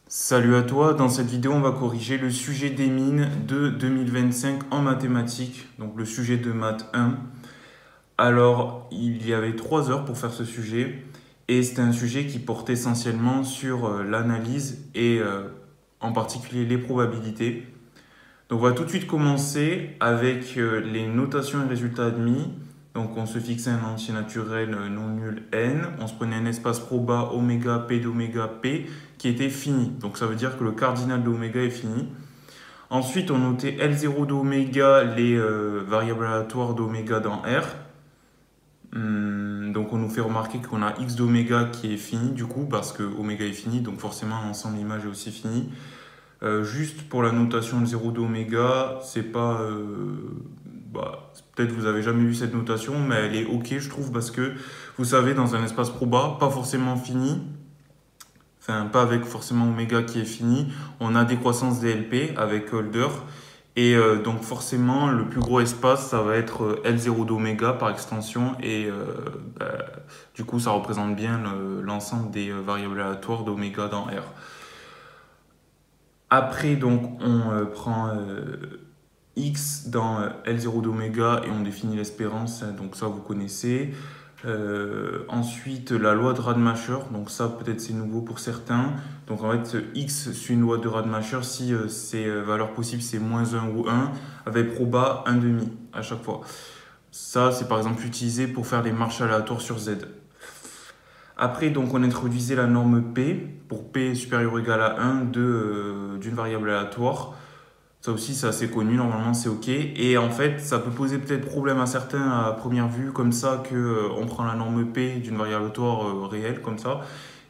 Salut à toi, dans cette vidéo on va corriger le sujet des mines de 2025 en mathématiques, donc le sujet de maths 1. Alors il y avait 3 heures pour faire ce sujet et c'était un sujet qui portait essentiellement sur l'analyse et en particulier les probabilités. Donc on va tout de suite commencer avec les notations et résultats admis. Donc on se fixait un entier naturel non nul n, on se prenait un espace proba oméga p d'oméga p qui était fini. Donc ça veut dire que le cardinal de oméga est fini. Ensuite on notait L0 d'oméga, les variables aléatoires d'oméga dans R. Donc on nous fait remarquer qu'on a x d'oméga qui est fini du coup parce que oméga est fini, donc forcément l'ensemble image est aussi fini. Juste pour la notation de 0 d'oméga, c'est pas. Peut-être vous avez jamais vu cette notation, mais elle est ok, je trouve, parce que vous savez, dans un espace proba, pas forcément fini, enfin, pas avec forcément oméga qui est fini, on a décroissance DLP avec Holder. Et donc, forcément, le plus gros espace, ça va être L0 d'oméga par extension. Et du coup, ça représente bien l'ensemble des variables aléatoires d'oméga dans R. Après, donc, on prend x dans L0 d'oméga et on définit l'espérance, donc ça vous connaissez. Ensuite, la loi de Radmacher, donc ça peut-être c'est nouveau pour certains. Donc en fait, x suit une loi de Radmacher si ces valeurs possibles c'est moins 1 ou 1, avec proba 1 demi à chaque fois. Ça, c'est par exemple utilisé pour faire les marches aléatoires sur z. Après, donc, on introduisait la norme P, pour P supérieur ou égal à 1 d'une variable aléatoire. Ça aussi, c'est assez connu, normalement, c'est OK. Et en fait, ça peut poser peut-être problème à certains à première vue, comme ça, qu'on prend la norme P d'une variable aléatoire réelle, comme ça,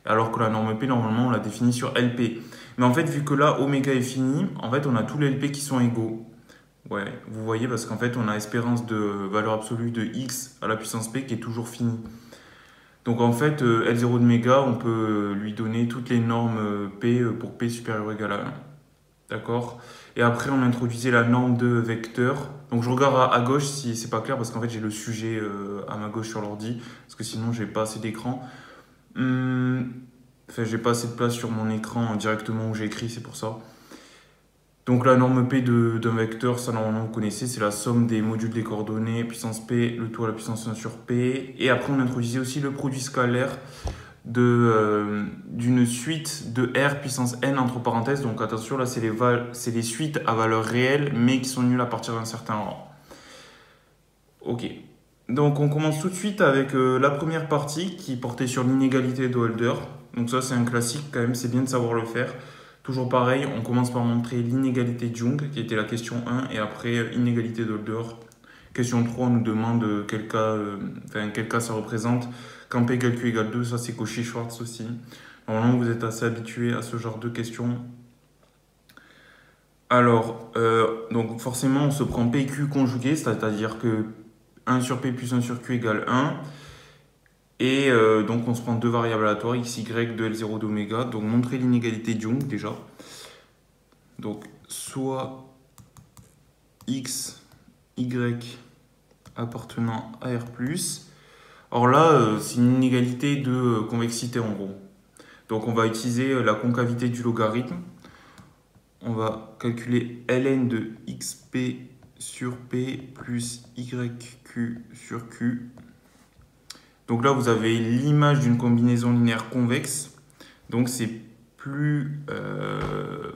alors que la norme P, normalement, on la définit sur LP. Mais en fait, vu que là, oméga est fini, en fait, on a tous les LP qui sont égaux. Ouais, vous voyez, parce qu'en fait, on a espérance de valeur absolue de x à la puissance P qui est toujours finie. Donc en fait, L0 de méga, on peut lui donner toutes les normes P pour P supérieur ou égal à 1. D'accord. Et après, on introduisait la norme de vecteur. Donc je regarde à gauche si c'est pas clair, parce qu'en fait, j'ai le sujet à ma gauche sur l'ordi, parce que sinon, j'ai pas assez d'écran. Enfin, j'ai pas assez de place sur mon écran directement où j'ai écrit, c'est pour ça. Donc la norme P d'un vecteur, ça normalement vous connaissez, c'est la somme des modules des coordonnées, puissance P, le tout à la puissance 1 sur P. Et après on introduisait aussi le produit scalaire d'une suite de R puissance N entre parenthèses. Donc attention, là c'est les suites à valeur réelle, mais qui sont nulles à partir d'un certain rang. Ok. Donc on commence tout de suite avec la première partie qui portait sur l'inégalité de Holder. Donc ça c'est un classique quand même, c'est bien de savoir le faire. Toujours pareil, on commence par montrer l'inégalité de Jung, qui était la question 1, et après inégalité de Holder. Question 3, on nous demande quel cas ça représente. Quand P égale Q égale 2, ça c'est Cauchy-Schwarz aussi. Normalement, vous êtes assez habitué à ce genre de questions. Alors, donc forcément, on se prend PQ conjugué, c'est-à-dire que 1 sur P plus 1 sur Q égale 1. Et donc, on se prend deux variables aléatoires, x, y de L0 d'oméga. Donc, montrer l'inégalité de Young déjà. Donc, soit x, y appartenant à R+. Or là, c'est une inégalité de convexité en gros. Donc, on va utiliser la concavité du logarithme. On va calculer ln de xp sur p plus yq sur q. Donc là, vous avez l'image d'une combinaison linéaire convexe. Donc c'est plus,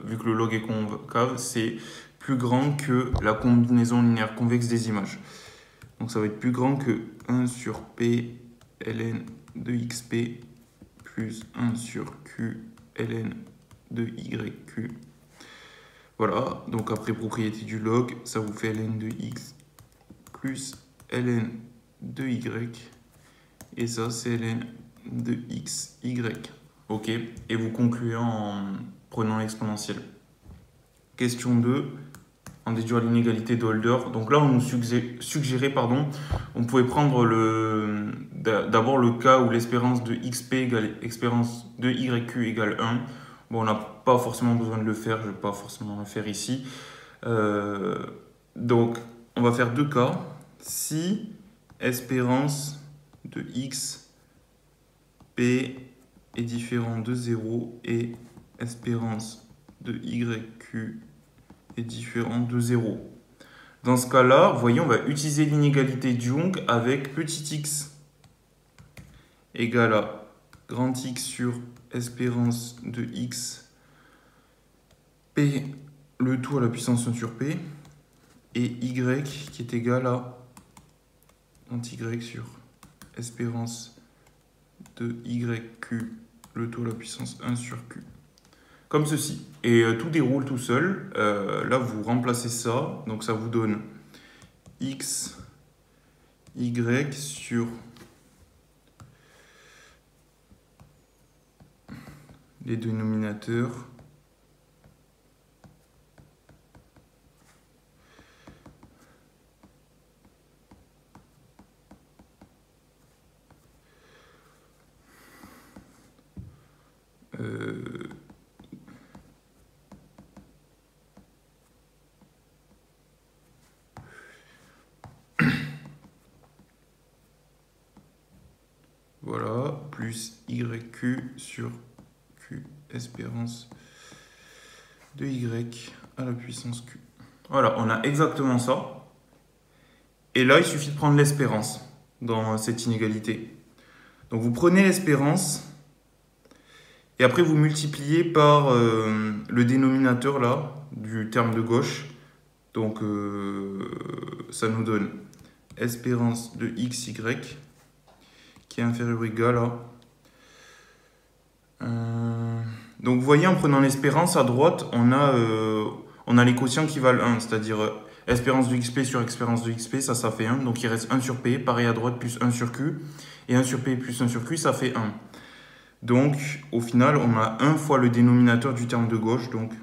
vu que le log est concave, c'est plus grand que la combinaison linéaire convexe des images. Donc ça va être plus grand que 1 sur p ln de xp plus 1 sur q ln de yq. Voilà, donc après propriété du log, ça vous fait ln de x plus ln de y. Et ça, c'est ln de x, y. Ok, et vous concluez en prenant l'exponentielle. Question 2, en déduire l'inégalité de Holder. Donc là, on nous suggérait, on pouvait prendre d'abord le cas où l'espérance de xp égale espérance de yq égale 1. Bon, on n'a pas forcément besoin de le faire, je ne vais pas forcément le faire ici. Donc, on va faire deux cas. Si espérance de x, p est différent de 0 et espérance de YQ est différent de 0. Dans ce cas-là, vous voyez, on va utiliser l'inégalité de Young avec petit x égale à grand X sur espérance de x P, le tout à la puissance 1 sur P, et Y qui est égal à grand Y sur espérance de YQ, le tout à la puissance 1 sur Q. Comme ceci. Et tout déroule tout seul. Là, vous remplacez ça. Donc, ça vous donne X, Y sur les dénominateurs. Voilà, plus YQ sur Q, espérance de Y à la puissance Q. Voilà, on a exactement ça. Et là, il suffit de prendre l'espérance dans cette inégalité. Donc vous prenez l'espérance et après vous multipliez par le dénominateur là du terme de gauche. Donc ça nous donne espérance de XY qui est inférieur ou égal à... Donc vous voyez, en prenant l'espérance à droite, on a les quotients qui valent 1, c'est-à-dire espérance de XP sur espérance de XP, ça fait 1. Donc il reste 1 sur P, pareil à droite, plus 1 sur Q. Et 1 sur P plus 1 sur Q, ça fait 1. Donc au final, on a 1 fois le dénominateur du terme de gauche, donc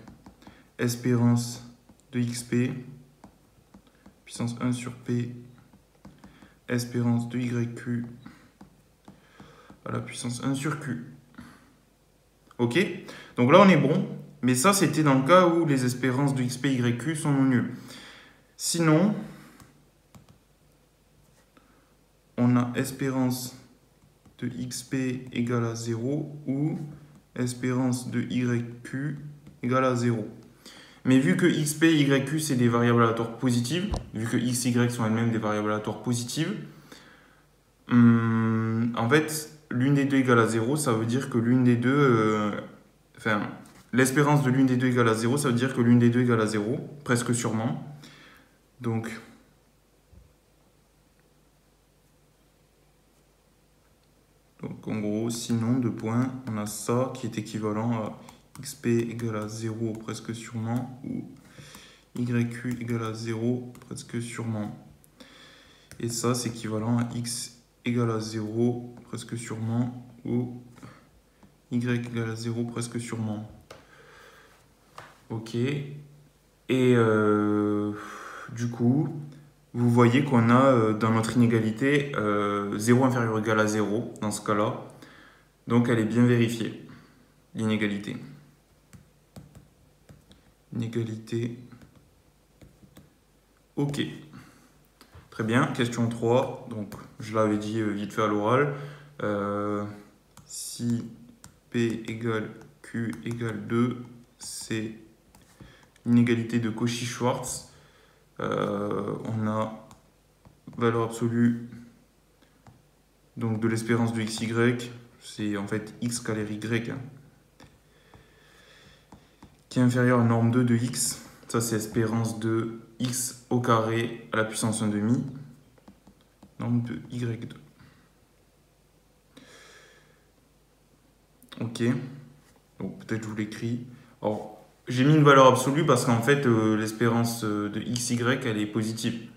espérance de XP, puissance 1 sur P, espérance de YQ à la puissance 1 sur Q. Ok? Donc là, on est bon. Mais ça, c'était dans le cas où les espérances de XP, YQ sont non nulles. Sinon, on a espérance de XP égale à 0 ou espérance de YQ égale à 0. Mais vu que XP et YQ, c'est des variables aléatoires positives, vu que X, Y sont elles-mêmes des variables aléatoires positives, en fait, l'une des deux égale à 0, ça veut dire que l'une des deux... l'espérance de l'une des deux égale à 0, ça veut dire que l'une des deux égale à 0, presque sûrement. Donc en gros, sinon, deux points, on a ça qui est équivalent à XP égale à 0 presque sûrement, ou YQ égale à 0 presque sûrement. Et ça, c'est équivalent à X égale à 0 presque sûrement, ou Y égale à 0 presque sûrement. Ok. Et du coup, vous voyez qu'on a dans notre inégalité 0 inférieur ou égal à 0 dans ce cas-là. Donc elle est bien vérifiée, l'inégalité. Inégalité. Ok. Très bien. Question 3. Donc je l'avais dit vite fait à l'oral. Si P égale Q égale 2, c'est l'inégalité de Cauchy-Schwarz. On a valeur absolue donc de l'espérance de XY, c'est en fait X scalaire Y, hein, qui est inférieure à la norme 2 de X. Ça, c'est espérance de X au carré à la puissance 1 demi, norme de Y2. Ok, donc peut-être je vous l'écris. Alors, j'ai mis une valeur absolue parce qu'en fait, l'espérance de XY, elle est positive.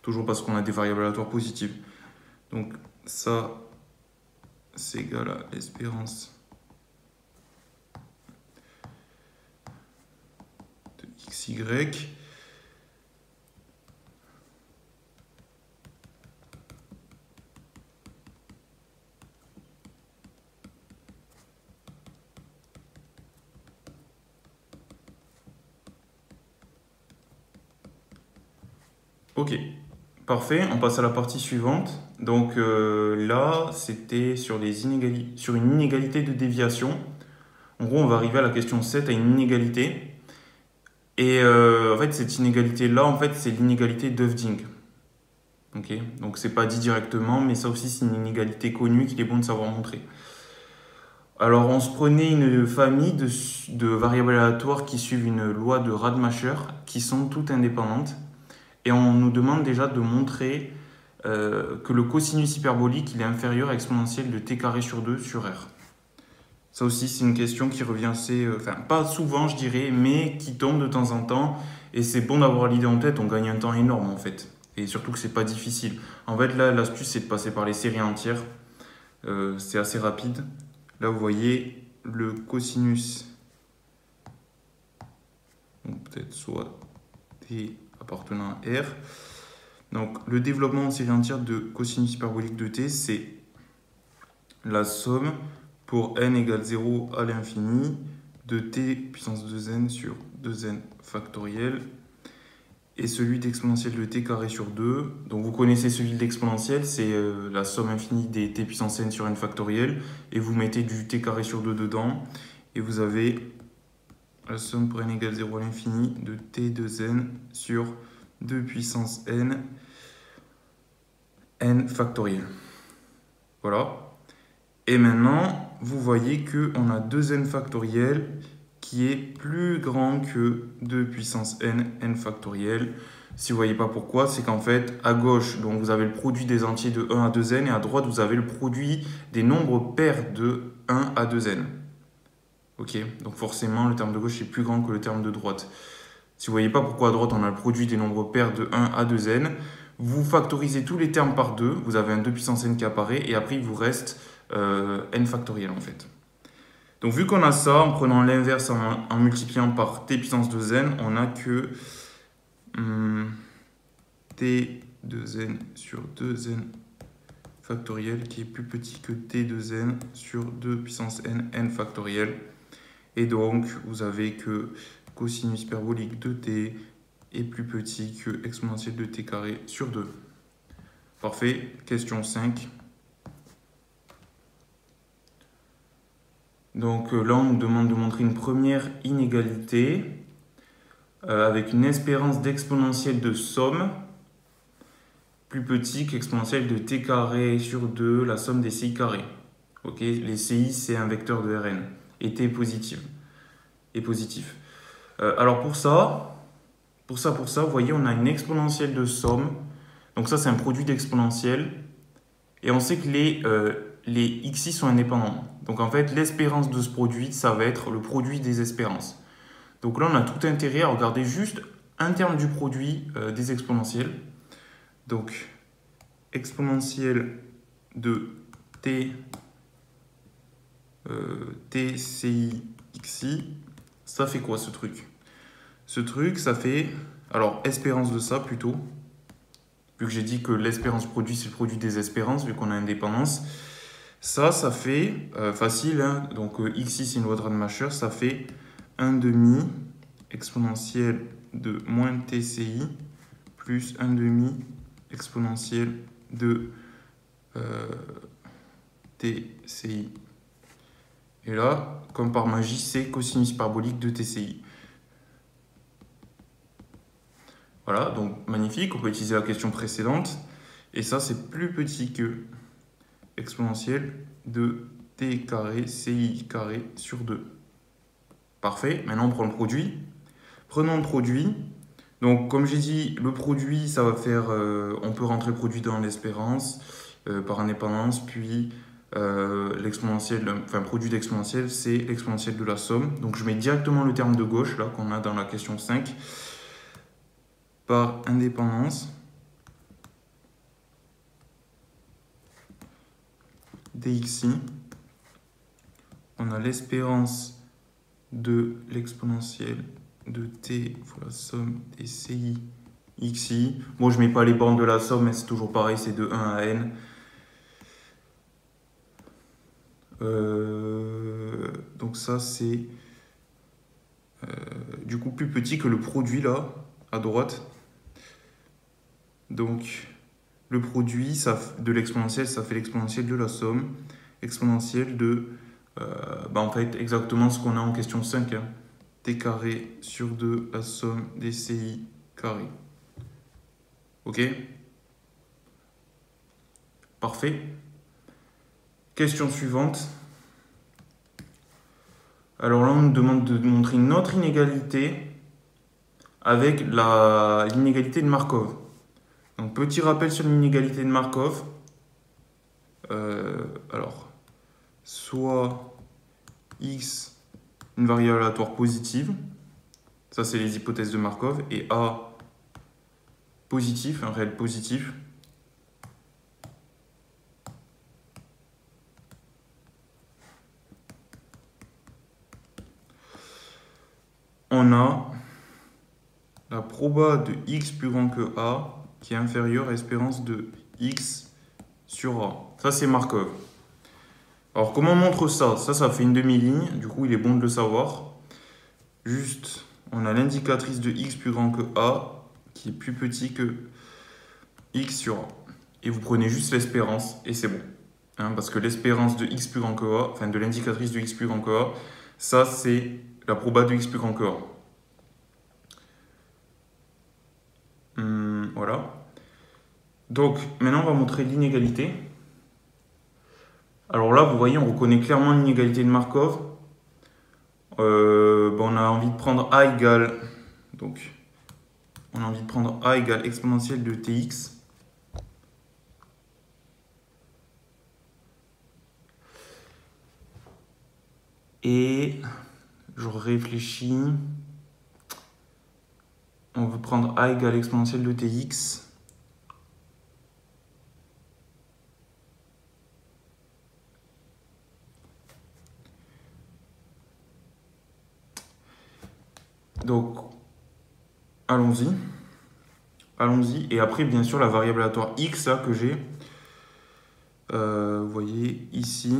Toujours parce qu'on a des variables aléatoires positives. Donc, ça, c'est égal à l'espérance de XY. Ok, parfait. On passe à la partie suivante. Donc là, c'était sur une inégalité de déviation. En gros, on va arriver à la question 7 à une inégalité. Et en fait, cette inégalité-là, en fait, c'est l'inégalité d'Hoeffding. Okay, donc, c'est pas dit directement, mais ça aussi, c'est une inégalité connue qu'il est bon de savoir montrer. Alors, on se prenait une famille de variables aléatoires qui suivent une loi de Radmacher, qui sont toutes indépendantes. Et on nous demande déjà de montrer que le cosinus hyperbolique il est inférieur à exponentielle de t carré sur 2 sur r. Ça aussi, c'est une question qui revient assez... Enfin, pas souvent, je dirais, mais qui tombe de temps en temps. Et c'est bon d'avoir l'idée en tête, on gagne un temps énorme, en fait. Et surtout que c'est pas difficile. En fait, là, l'astuce, c'est de passer par les séries entières. C'est assez rapide. Là, vous voyez le cosinus, donc peut-être soit t appartenant à r. Donc, le développement en série entière de cosinus hyperbolique de t, c'est la somme pour n égale 0 à l'infini de t puissance 2n sur 2n factoriel et celui d'exponentielle de t carré sur 2. Donc vous connaissez celui de l'exponentielle, c'est la somme infinie des t puissance n sur n factoriel, et vous mettez du t carré sur 2 dedans, et vous avez la somme pour n égale 0 à l'infini de t 2n sur 2 puissance n, n factoriel. Voilà. Et maintenant, vous voyez qu'on a 2n factoriel qui est plus grand que 2 puissance n, n factoriel. Si vous ne voyez pas pourquoi, c'est qu'en fait, à gauche, donc vous avez le produit des entiers de 1 à 2n, et à droite, vous avez le produit des nombres pairs de 1 à 2n. Ok, donc forcément, le terme de gauche est plus grand que le terme de droite. Si vous ne voyez pas pourquoi à droite, on a le produit des nombres pairs de 1 à 2n, vous factorisez tous les termes par 2, vous avez un 2 puissance n qui apparaît, et après, il vous reste n factoriel en fait. Donc vu qu'on a ça, en prenant l'inverse en multipliant par t puissance 2n, on a que t 2n sur 2n factoriel qui est plus petit que t 2n sur 2 puissance n, n factoriel. Et donc vous avez que cosinus hyperbolique de t est plus petit que exponentielle de t carré sur 2. Parfait. Question 5. Donc là, on nous demande de montrer une première inégalité avec une espérance d'exponentielle de somme plus petit qu'exponentielle de t carré sur 2, la somme des ci carrés. Ok, les ci, c'est un vecteur de Rn. Et t est positif. Alors pour ça, vous voyez, on a une exponentielle de somme. Donc ça, c'est un produit d'exponentielle. Et on sait que les xi sont indépendants. Donc en fait, l'espérance de ce produit, ça va être le produit des espérances. Donc là, on a tout intérêt à regarder juste un terme du produit des exponentielles. Donc, exponentielle de t, tci, xi, ça fait quoi ce truc? Ce truc, ça fait, alors espérance de ça plutôt, vu que j'ai dit que l'espérance produit, c'est le produit des espérances, vu qu'on a indépendance. Ça fait facile, hein, donc xi c'est une loi de Radmacher, ça fait 1 demi exponentielle de moins tci plus 1 demi exponentielle de tci. Et là, comme par magie, c'est cosinus hyperbolique de tci. Voilà, donc magnifique, on peut utiliser la question précédente. Et ça, c'est plus petit que exponentielle de t carré ci carré sur 2. Parfait, maintenant on prend le produit. Prenons le produit. Donc comme j'ai dit, le produit, ça va faire, on peut rentrer le produit dans l'espérance par indépendance, puis l'exponentielle, enfin produit d'exponentielle, c'est l'exponentielle de la somme. Donc je mets directement le terme de gauche, là, qu'on a dans la question 5, par indépendance. Dxi, on a l'espérance de l'exponentielle de t fois la somme des ci xi. Bon, je ne mets pas les bornes de la somme, mais c'est toujours pareil, c'est de 1 à n. Donc ça, c'est du coup plus petit que le produit là, à droite. Donc, le produit de l'exponentielle, ça fait l'exponentielle de la somme, exponentielle de En fait, exactement ce qu'on a en question 5. Hein. T carré sur 2, la somme des CI carré. Ok? Parfait. Question suivante. Alors là, on nous demande de montrer une autre inégalité avec l'inégalité de Markov. Donc, petit rappel sur l'inégalité de Markov. Alors, soit x, une variable aléatoire positive, ça c'est les hypothèses de Markov, et a positif, un réel positif. On a la proba de x plus grand que a qui est inférieure à l'espérance de x sur a. Ça c'est Markov. Alors comment on montre ça? Ça fait une demi-ligne, du coup il est bon de le savoir. Juste, on a l'indicatrice de x plus grand que a qui est plus petit que x sur a. Et vous prenez juste l'espérance et c'est bon. Hein, parce que l'espérance de x plus grand que a, enfin de l'indicatrice de x plus grand que a, ça c'est la proba de x plus grand que a. Voilà. Donc maintenant on va montrer l'inégalité. Alors là vous voyez on reconnaît clairement l'inégalité de Markov. On a envie de prendre a égale, donc on a envie de prendre a égale exponentielle de tx. Et je réfléchis. On veut prendre a égale exponentielle de tx. Donc, allons-y. Allons-y. Et après, bien sûr, la variable aléatoire x là, que j'ai. Vous voyez ici,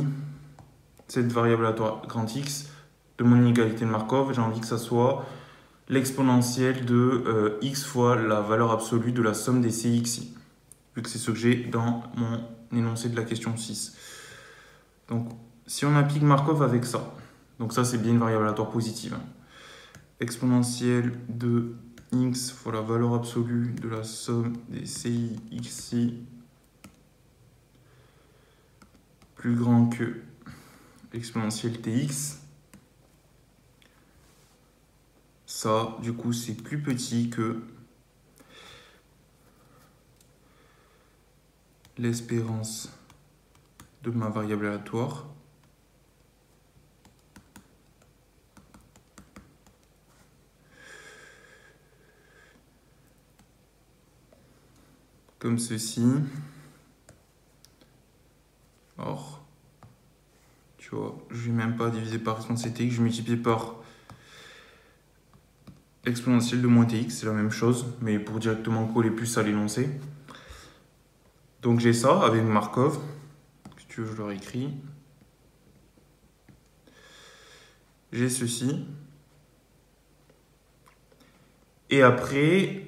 cette variable aléatoire grand X de mon inégalité de Markov, j'ai envie que ça soit l'exponentielle de x fois la valeur absolue de la somme des CXI, vu que c'est ce que j'ai dans mon énoncé de la question 6. Donc, si on applique Markov avec ça, donc ça c'est bien une variable aléatoire positive, hein. Exponentielle de x fois la valeur absolue de la somme des CXI plus grand que l'exponentielle tx. Ça, du coup, c'est plus petit que l'espérance de ma variable aléatoire. Comme ceci. Or, tu vois, je ne vais même pas diviser par exponentielle tx, je multiplie par exponentielle de moins tx, c'est la même chose, mais pour directement coller plus à l'énoncé. Donc j'ai ça avec Markov. Si tu veux, je le réécris. J'ai ceci. Et après,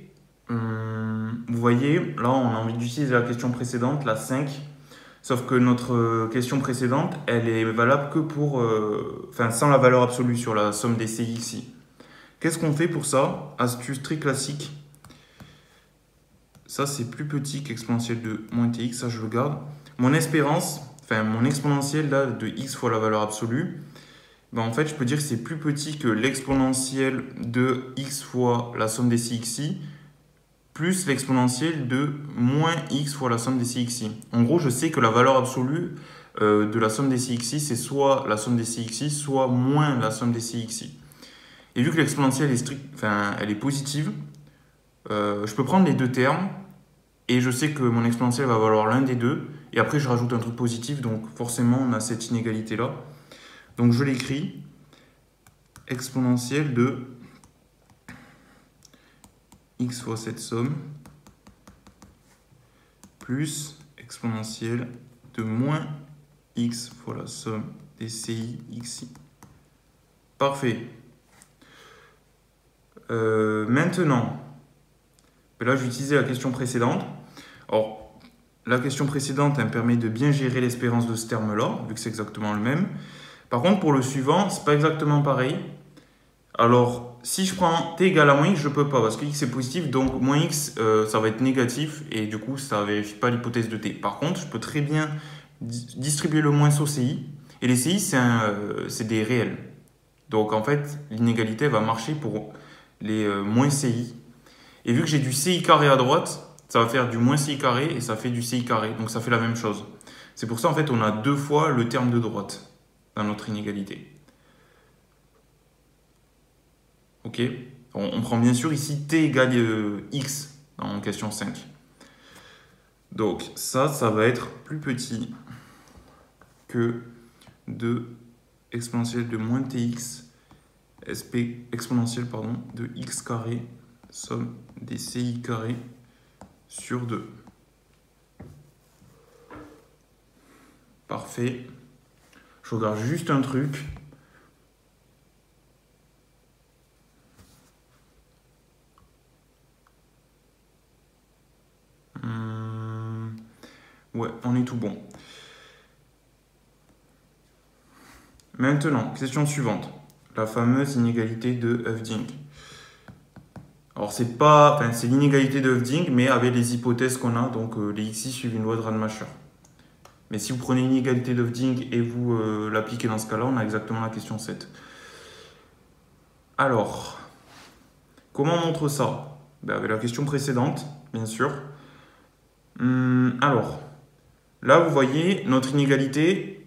vous voyez, là on a envie d'utiliser la question précédente, la 5. Sauf que notre question précédente, elle est valable que pour... sans la valeur absolue sur la somme des CXI. Qu'est-ce qu'on fait pour ça? Astuce très classique. Ça, c'est plus petit qu'exponentielle de moins tx, ça je le garde. Mon espérance, mon exponentielle là, de x fois la valeur absolue, en fait, je peux dire que c'est plus petit que l'exponentielle de x fois la somme des CXI, plus l'exponentielle de moins x fois la somme des CXI. En gros, je sais que la valeur absolue de la somme des CXI, c'est soit la somme des CXI, soit moins la somme des CXI. Et vu que l'exponentielle est elle est positive, je peux prendre les deux termes et je sais que mon exponentielle va valoir l'un des deux. Et après, je rajoute un truc positif, donc forcément, on a cette inégalité-là. Donc, je l'écris. Exponentielle de x fois cette somme plus exponentielle de moins x fois la somme des CI xi. Parfait. Maintenant, là, je vais utiliser la question précédente. Alors, la question précédente, elle me permet de bien gérer l'espérance de ce terme-là, vu que c'est exactement le même. Par contre, pour le suivant, c'est pas exactement pareil. Alors, si je prends t égale à moins x, je peux pas parce que x est positif, donc moins x, ça va être négatif et du coup, ça ne vérifie pas l'hypothèse de t. Par contre, je peux très bien distribuer le moins au CI et les CI, c'est des réels. Donc, en fait, l'inégalité va marcher pour les moins CI. Et vu que j'ai du CI carré à droite, ça va faire du moins CI carré et ça fait du CI carré. Donc, ça fait la même chose. C'est pour ça, en fait, on a deux fois le terme de droite dans notre inégalité. Ok. On prend bien sûr ici t égale x en question 5. Donc ça va être plus petit que 2 exponentielle de moins tx sp exponentielle de x carré somme des ci carré sur 2. Parfait. Je regarde juste un truc. Ouais, on est tout bon. Maintenant, question suivante. La fameuse inégalité de Hövding. Alors, c'est l'inégalité de Hövding, mais avec les hypothèses qu'on a, donc les xi suivent une loi de Radmacher. Mais si vous prenez une inégalité de Hövding et vous l'appliquez dans ce cas-là, on a exactement la question 7. Alors, comment on montre ça? Avec la question précédente, bien sûr. Alors, là, vous voyez, notre inégalité,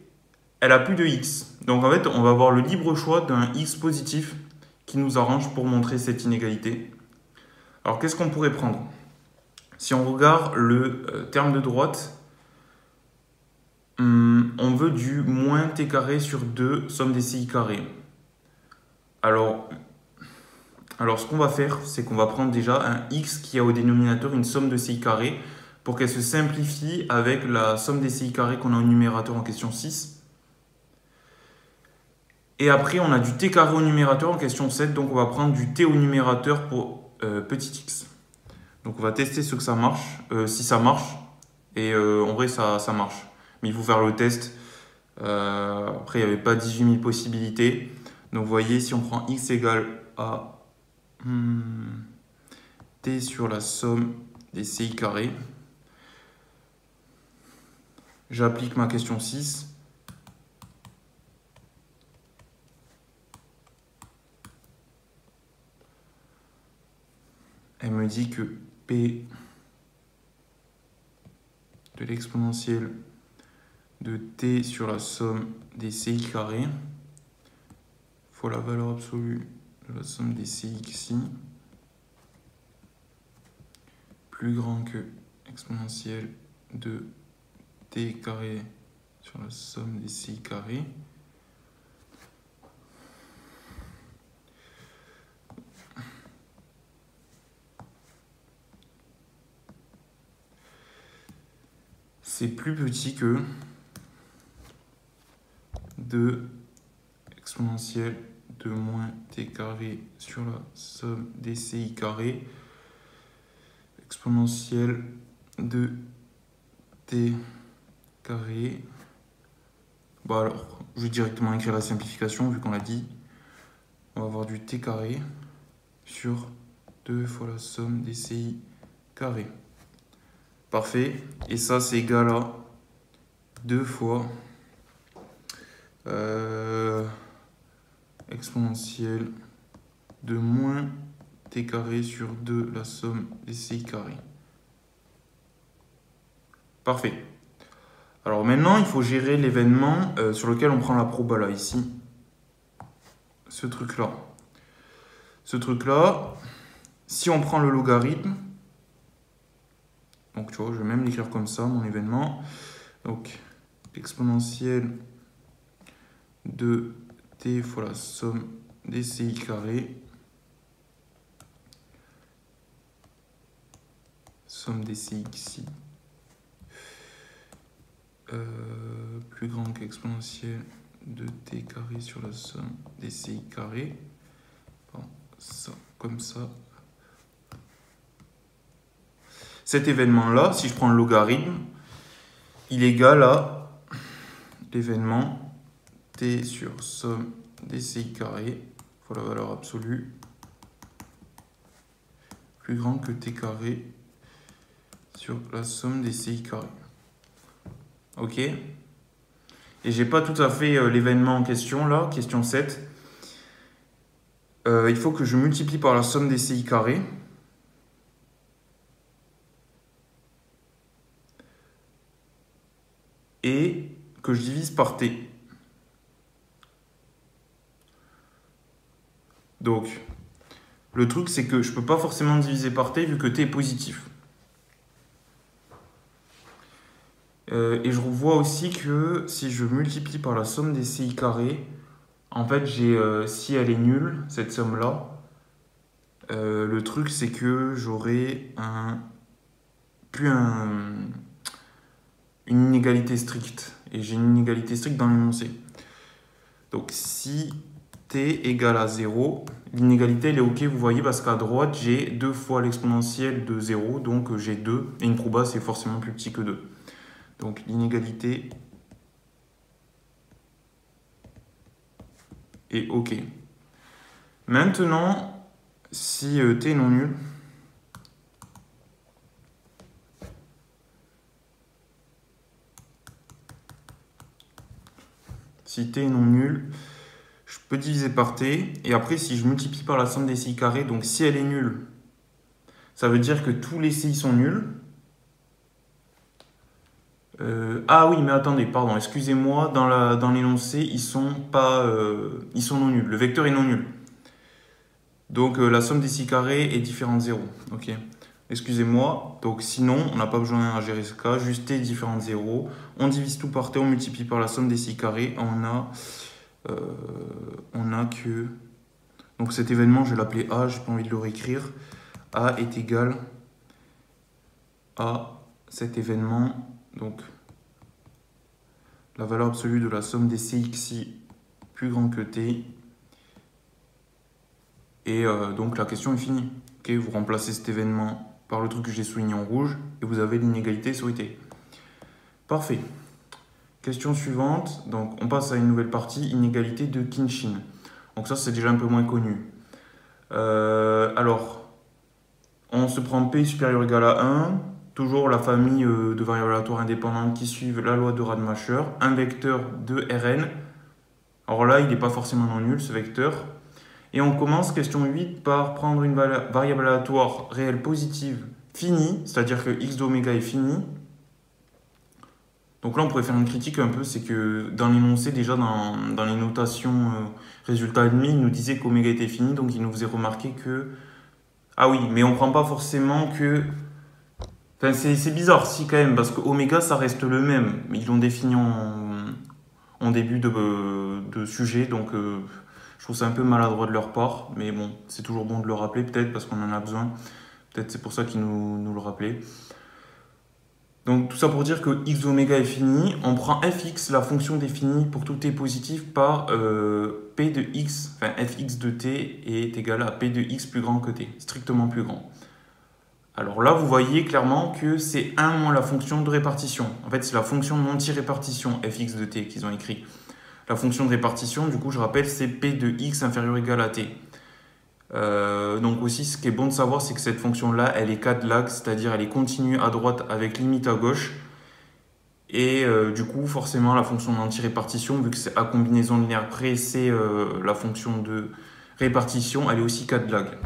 elle a plus de x. Donc, en fait, on va avoir le libre choix d'un x positif qui nous arrange pour montrer cette inégalité. Alors, qu'est-ce qu'on pourrait prendre? Si on regarde le terme de droite, on veut du moins t carré sur 2 somme des ci carrés. Alors, ce qu'on va faire, c'est qu'on va prendre déjà un x qui a au dénominateur une somme de ci carrés pour qu'elle se simplifie avec la somme des ci carrés qu'on a au numérateur en question 6. Et après, on a du t carré au numérateur en question 7, donc on va prendre du t au numérateur pour petit x. Donc on va tester ce que ça marche, si ça marche, et en vrai ça marche. Mais il faut faire le test. Après, il n'y avait pas 18 000 possibilités. Donc vous voyez, si on prend x égale à t sur la somme des ci carrés, j'applique ma question 6. Elle me dit que p de l'exponentielle de t sur la somme des ci carrés fois la valeur absolue de la somme des cxi plus grand que exponentielle de t carré sur la somme des ci carrés c'est plus petit que 2 exponentielle de moins t carré sur la somme des ci carré exponentielle de t carré. Bon alors, je vais directement écrire la simplification vu qu'on l'a dit. On va avoir du t carré sur 2 fois la somme des ci carré. Parfait. Et ça, c'est égal à 2 fois exponentielle de moins t carré sur 2 la somme des ci carré. Parfait. Alors maintenant, il faut gérer l'événement sur lequel on prend la proba là, ici. Ce truc-là. Ce truc-là, si on prend le logarithme, donc tu vois, je vais même l'écrire comme ça, mon événement. Donc, exponentielle de t fois la somme des ci carré, somme des cxi, plus grand qu'exponentielle de t carré sur la somme des ci carré. Bon, ça, comme ça. Cet événement-là, si je prends le logarithme, il est égal à l'événement t sur somme des ci carré fois la valeur absolue plus grand que t carré sur la somme des ci carré. Ok. Et j'ai pas tout à fait l'événement en question là, question 7. Il faut que je multiplie par la somme des ci carré. Et que je divise par t. Donc, le truc, c'est que je ne peux pas forcément diviser par t vu que t est positif. Et je revois aussi que si je multiplie par la somme des ci carré, en fait, si elle est nulle, cette somme-là, le truc, c'est que j'aurai une inégalité stricte. Et j'ai une inégalité stricte dans l'énoncé. Donc, si t égale à 0, l'inégalité, elle est OK, vous voyez, parce qu'à droite, j'ai 2 fois l'exponentielle de 0, donc j'ai 2, et une proba, c'est forcément plus petit que 2. Donc, l'inégalité est OK. Maintenant, si t est non nul, je peux diviser par t. Et après, si je multiplie par la somme des ci carrés, donc si elle est nulle, ça veut dire que tous les ci sont nuls. Ah oui, mais attendez, pardon, excusez-moi, dans l'énoncé, ils sont non nuls. Le vecteur est non nul. Donc la somme des ci carrés est différente de 0. Ok. Excusez-moi. Donc sinon, on n'a pas besoin à gérer ce cas. Juste t est différent de 0. On divise tout par t, on multiplie par la somme des ci carrés. On a que... Donc cet événement, je vais l'appeler A, j'ai pas envie de le réécrire. A est égal à cet événement. Donc la valeur absolue de la somme des cxi plus grand que t. Et donc la question est finie. Okay, vous remplacez cet événement par le truc que j'ai souligné en rouge et vous avez l'inégalité souhaitée. Parfait. Question suivante. Donc on passe à une nouvelle partie, inégalité de Khinchin. Donc ça c'est déjà un peu moins connu. Alors, on se prend P supérieur ou égal à 1. Toujours la famille de variables aléatoires indépendantes qui suivent la loi de Rademacher. Un vecteur de Rn. Alors là, il n'est pas forcément non nul ce vecteur. Et on commence, question 8, par prendre une variable aléatoire réelle positive finie, c'est-à-dire que x d'oméga est fini. Donc là, on pourrait faire une critique un peu, c'est que dans l'énoncé, déjà dans les notations résultat admis, il nous disait qu'oméga était fini, donc il nous faisait remarquer que... Ah oui, mais on ne prend pas forcément que... Enfin, c'est bizarre, si, quand même, parce que oméga, ça reste le même. Ils l'ont défini en début de sujet, donc... Je trouve ça un peu maladroit de leur part, mais bon, c'est toujours bon de le rappeler, peut-être parce qu'on en a besoin. Peut-être c'est pour ça qu'ils nous le rappelaient. Donc tout ça pour dire que x d'oméga est fini. On prend fx, la fonction définie pour tout t positif, par p de x, enfin fx de t est égal à p de x plus grand que t, strictement plus grand. Alors là, vous voyez clairement que c'est 1 moins la fonction de répartition. En fait, c'est la fonction de non-répartition fx de t qu'ils ont écrit. La fonction de répartition, du coup, je rappelle, c'est p de x inférieur ou égal à t. Donc aussi, ce qui est bon de savoir, c'est que cette fonction-là, elle est quadlaque, c'est-à-dire elle est continue à droite avec limite à gauche. Et du coup, forcément, la fonction d'anti-répartition, vu que c'est à combinaison linéaire près, c'est la fonction de répartition, elle est aussi quadlaque.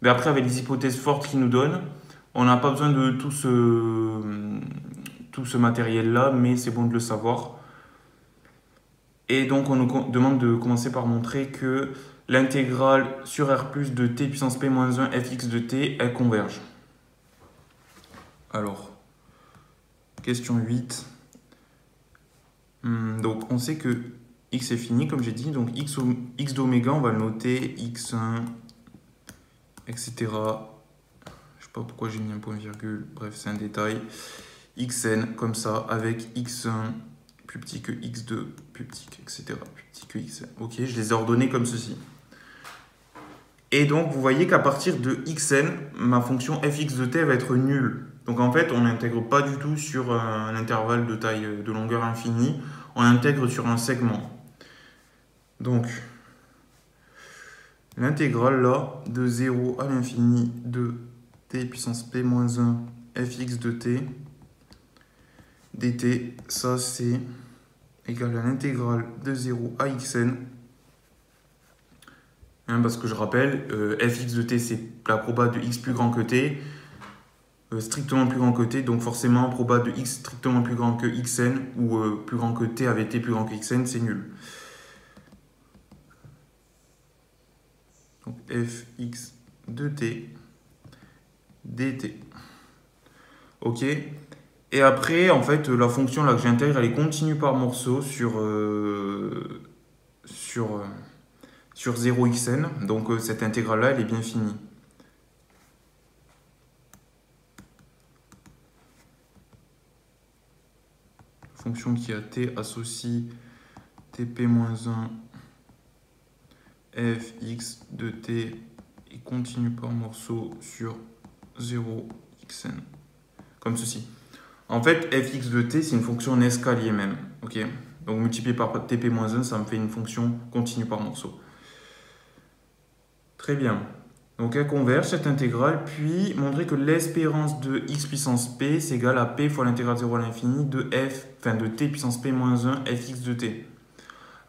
Mais après, avec les hypothèses fortes qu'ils nous donnent, on n'a pas besoin de tout ce matériel-là, mais c'est bon de le savoir. Et donc, on nous demande de commencer par montrer que l'intégrale sur R plus de t puissance p moins 1 fx de t, elle converge. Alors, question 8. Donc, on sait que x est fini, comme j'ai dit. Donc, x d'oméga, on va le noter x1, etc. Je ne sais pas pourquoi j'ai mis un point virgule. Bref, c'est un détail. xn, comme ça, avec x1 plus petit que x2, plus petit que, etc. Plus petit que xn. Ok, je les ai ordonnés comme ceci. Et donc, vous voyez qu'à partir de xn, ma fonction fx de t va être nulle. Donc, en fait, on n'intègre pas du tout sur un intervalle de taille de longueur infinie. on intègre sur un segment. Donc, l'intégrale là, de 0 à l'infini de t puissance p moins 1 fx de t dt, ça c'est égal à l'intégrale de 0 à xn. Hein, parce que je rappelle, fx de t c'est la proba de x plus grand que t, strictement plus grand que t, donc forcément proba de x strictement plus grand que xn, ou plus grand que t avec t plus grand que xn, c'est nul. Donc fx de t dt. Ok. Et après, en fait, la fonction là que j'intègre, elle est continue par morceau sur 0xn. Donc cette intégrale-là, elle est bien finie. Fonction qui a t associe tp-1 fx de t et continue par morceau sur 0xn. Comme ceci. En fait, fx de t, c'est une fonction en escalier même. Ok. Donc multiplié par tp-1, ça me fait une fonction continue par morceau. Très bien. Donc elle converge cette intégrale, puis montrer que l'espérance de x puissance p, c'est égal à p fois l'intégrale 0 à l'infini de de t puissance p moins 1 fx de t.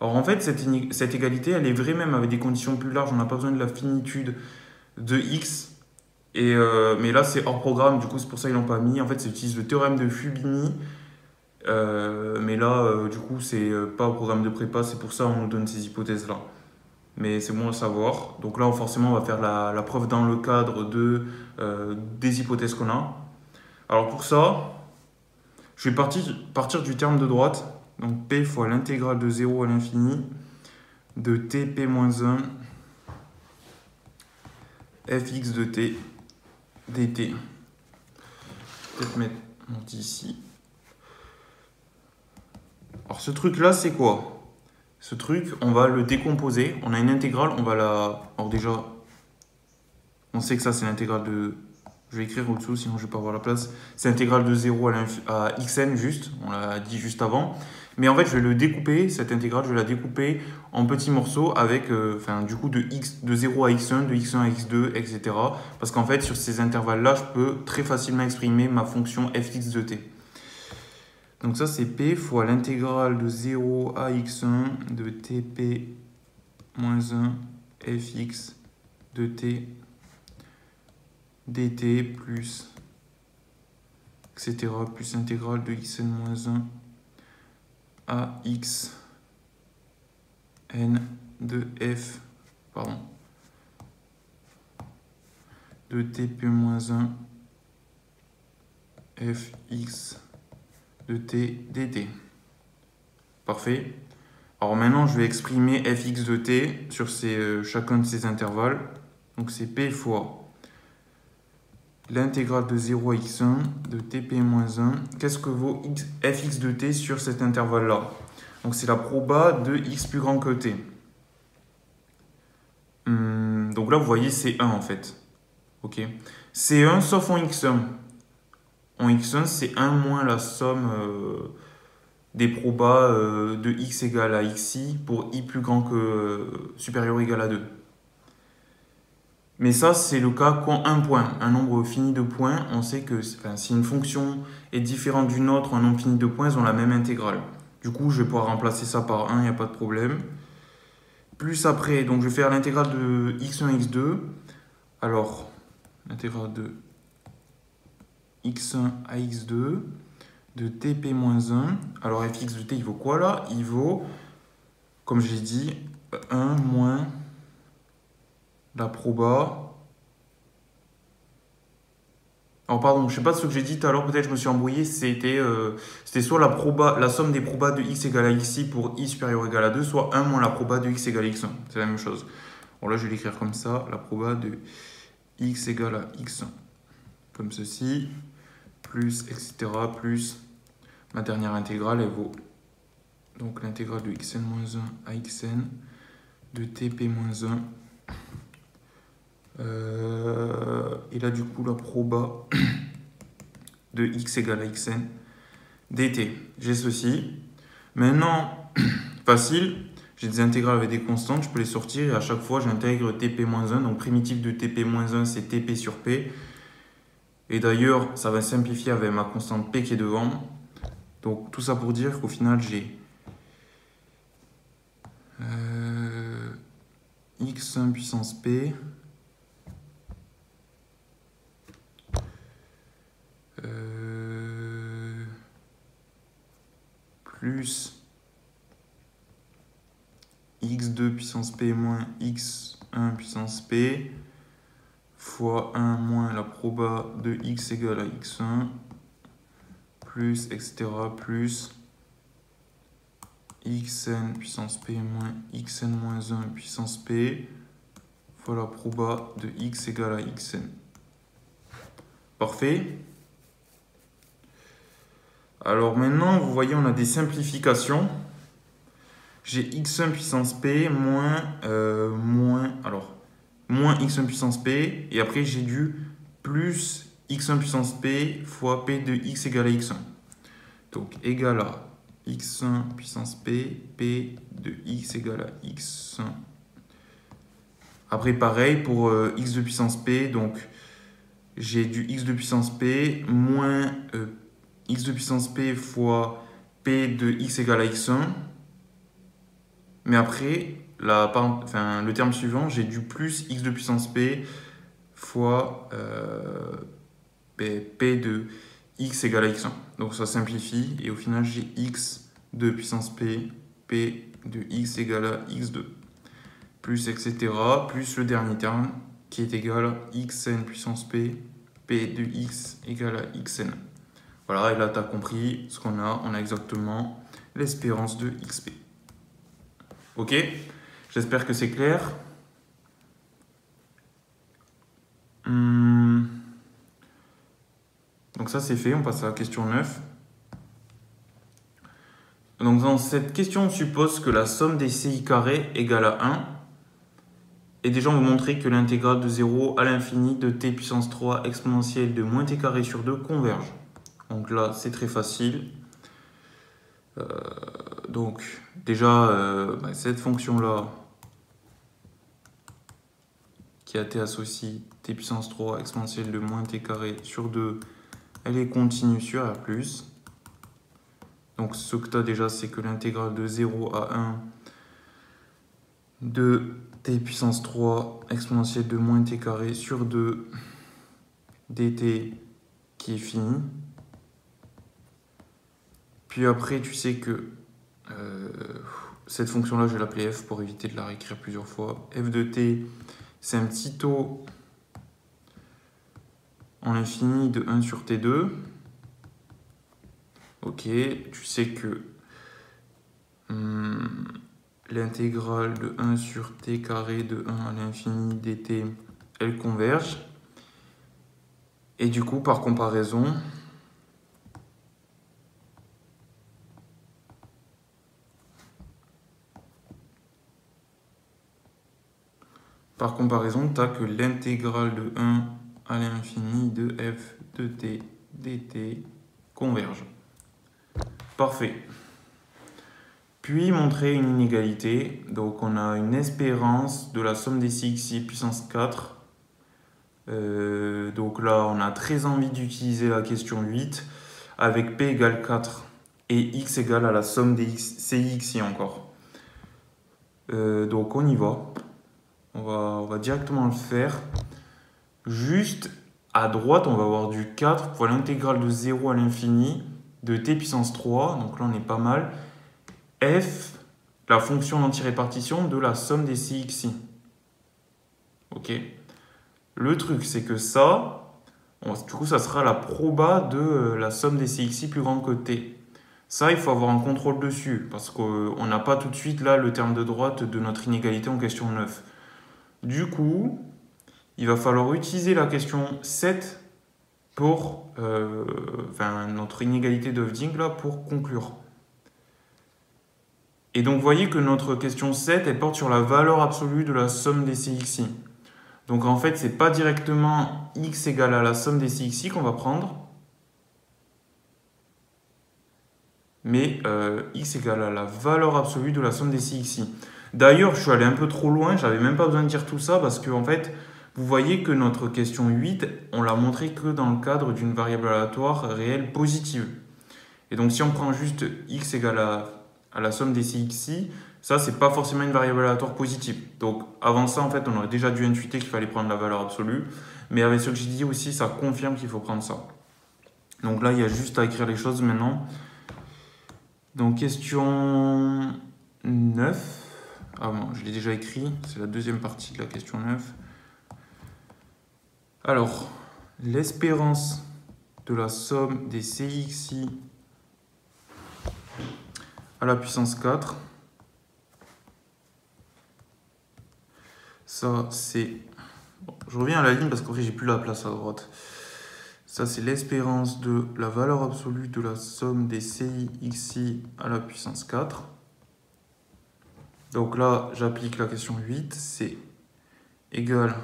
Alors en fait, cette égalité, elle est vraie même avec des conditions plus larges. On n'a pas besoin de la finitude de x. Mais là, c'est hors programme, du coup, c'est pour ça qu'ils l'ont pas mis. En fait, ça utilise le théorème de Fubini. Mais là, du coup, c'est pas au programme de prépa. C'est pour ça qu'on nous donne ces hypothèses-là. Mais c'est bon à savoir. Donc là, forcément, on va faire la preuve dans le cadre des hypothèses qu'on a. Alors pour ça, je vais partir du terme de droite. Donc p fois l'intégrale de 0 à l'infini de tp-1 fx de t dt. Peut-être mettre mon petit ici. Alors ce truc-là, c'est quoi? Ce truc, on va le décomposer. On a une intégrale, on va la... Alors déjà, on sait que ça, c'est l'intégrale de... Je vais écrire au-dessous, sinon je ne vais pas avoir la place. C'est l'intégrale de 0 à xn, juste. On l'a dit juste avant. Mais en fait, je vais le découper, cette intégrale, je vais la découper en petits morceaux avec, du coup, de 0 à x1, de x1 à x2, etc. Parce qu'en fait, sur ces intervalles-là, je peux très facilement exprimer ma fonction fx de t. Donc ça, c'est p fois l'intégrale de 0 à x1 de tp moins 1 fx de t dt plus etc. plus intégrale de xn moins 1 à x n de f de tp moins 1 fx de t dt. Parfait. Alors maintenant, je vais exprimer fx de t sur chacun de ces intervalles. Donc c'est p fois l'intégrale de 0 à x1 de tp-1. Qu'est-ce que vaut fx de t sur cet intervalle-là? Donc c'est la proba de x plus grand que t. Donc là, vous voyez, c'est 1 en fait. Ok. C'est 1 sauf en x1. En x1, c'est 1 moins la somme des probas de x égale à xi pour i plus grand que supérieur ou égal à 2. Mais ça, c'est le cas quand un point, un nombre fini de points, on sait que si une fonction est différente d'une autre, un nombre fini de points, ils ont la même intégrale. Du coup, je vais pouvoir remplacer ça par 1, il n'y a pas de problème. Plus après, donc je vais faire l'intégrale de x1, x2. Alors, l'intégrale de x1 à x2 de tp-1. Alors, fx de t, il vaut quoi là? Il vaut, comme j'ai dit, 1 moins la proba. Alors pardon, je sais pas ce que j'ai dit tout à l'heure, peut-être je me suis embrouillé, c'était soit la somme des probas de x égale à xi pour i supérieur ou égal à 2, soit 1 moins la proba de x égale à x1. C'est la même chose. Bon là je vais l'écrire comme ça, la proba de x égale à x1. Comme ceci, plus etc. plus ma dernière intégrale, elle vaut donc l'intégrale de xn-1 à xn de tp-1. Et là du coup la proba de x égale à xn dt. J'ai ceci. Maintenant, facile, j'ai des intégrales avec des constantes, je peux les sortir et à chaque fois j'intègre TP-1. Donc primitif de TP-1 c'est TP sur P. Et d'ailleurs, ça va simplifier avec ma constante P qui est devant. Donc tout ça pour dire qu'au final j'ai x1 puissance P plus x2 puissance P moins x1 puissance P fois 1 moins la proba de x égale à x1 plus etc. plus xn puissance P moins xn moins 1 puissance P fois la proba de x égale à xn. Parfait. Alors maintenant, vous voyez, on a des simplifications. J'ai x1 puissance P moins x1 puissance P. Et après, j'ai du plus x1 puissance P fois P de x égale à x1. Donc, égal à x1 puissance P, P de x égale à x1. Après, pareil pour x de puissance P. Donc, j'ai du x de puissance P moins x de puissance P fois P de x égale à x1. Mais après, le terme suivant, j'ai du plus x de puissance P fois P de x égale à x1. Donc ça simplifie et au final, j'ai x de puissance P, P de x égale à x2. Plus etc. Plus le dernier terme qui est égal à xn puissance P, P de x égale à xn. Voilà, et là, tu as compris ce qu'on a. On a exactement l'espérance de xp. Ok? J'espère que c'est clair. Donc ça, c'est fait. On passe à la question 9. Donc dans cette question, on suppose que la somme des CI carrés égale à 1. Et déjà, on va montrer que l'intégrale de 0 à l'infini de t puissance 3 exponentielle de moins t carré sur 2 converge. Donc là, c'est très facile. Donc déjà, cette fonction-là, qui a t associé t puissance 3 exponentielle de moins t carré sur 2, elle est continue sur R+. Donc ce que tu as déjà, c'est que l'intégrale de 0 à 1 de t puissance 3 exponentielle de moins t carré sur 2 dt qui est fini. Puis après, tu sais que cette fonction-là, je vais l'appeler f pour éviter de la réécrire plusieurs fois. F de t, c'est un petit taux en l'infini de 1 sur t2. Ok, tu sais que l'intégrale de 1 sur t carré de 1 à l'infini dt, elle converge. Et du coup, par comparaison, tu as que l'intégrale de 1 à l'infini de f de t dt converge. Parfait. Puis montrer une inégalité. Donc on a une espérance de la somme des CXI puissance 4. Donc là, on a très envie d'utiliser la question 8 avec P égale 4 et X égale à la somme des CXI encore. Donc on y va. On va directement le faire. Juste à droite, on va avoir du 4 pour l'intégrale de 0 à l'infini de t puissance 3. Donc là, on est pas mal. F, la fonction d'antirépartition de la somme des CXI. Ok. Le truc, c'est que ça, du coup, ça sera la proba de la somme des CXI plus grande que t. Ça, il faut avoir un contrôle dessus, parce qu'on n'a pas tout de suite là le terme de droite de notre inégalité en question 9. Du coup, il va falloir utiliser la question 7 pour notre inégalité de Hoeffding là, pour conclure. Et donc, vous voyez que notre question 7, elle porte sur la valeur absolue de la somme des CXI. Donc, en fait, ce n'est pas directement x égale à la somme des CXI qu'on va prendre. mais x égale à la valeur absolue de la somme des CXI. D'ailleurs, je suis allé un peu trop loin, j'avais même pas besoin de dire tout ça parce que en fait, vous voyez que notre question 8, on l'a montré que dans le cadre d'une variable aléatoire réelle positive. Et donc si on prend juste x égale à la somme des CXI, ça c'est pas forcément une variable aléatoire positive. Donc avant ça, en fait, on aurait déjà dû intuiter qu'il fallait prendre la valeur absolue. Mais avec ce que j'ai dit aussi, ça confirme qu'il faut prendre ça. Donc là, il y a juste à écrire les choses maintenant. Donc question 9. Ah bon, je l'ai déjà écrit, c'est la deuxième partie de la question 9. Alors, l'espérance de la somme des CXI à la puissance 4, ça c'est... Bon, je reviens à la ligne parce qu'en fait j'ai plus la place à droite. Ça c'est l'espérance de la valeur absolue de la somme des CXI à la puissance 4. Donc là, j'applique la question 8, c'est égal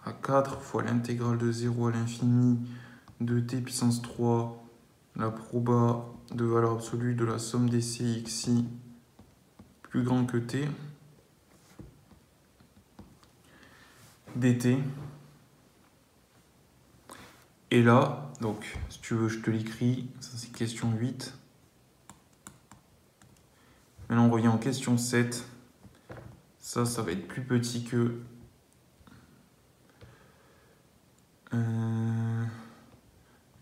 à 4 fois l'intégrale de 0 à l'infini de t puissance 3, la proba de valeur absolue de la somme des CXI plus grand que t, dt. Et là, donc, si tu veux, je te l'écris, ça c'est question 8. Maintenant, on revient en question 7. Ça va être plus petit que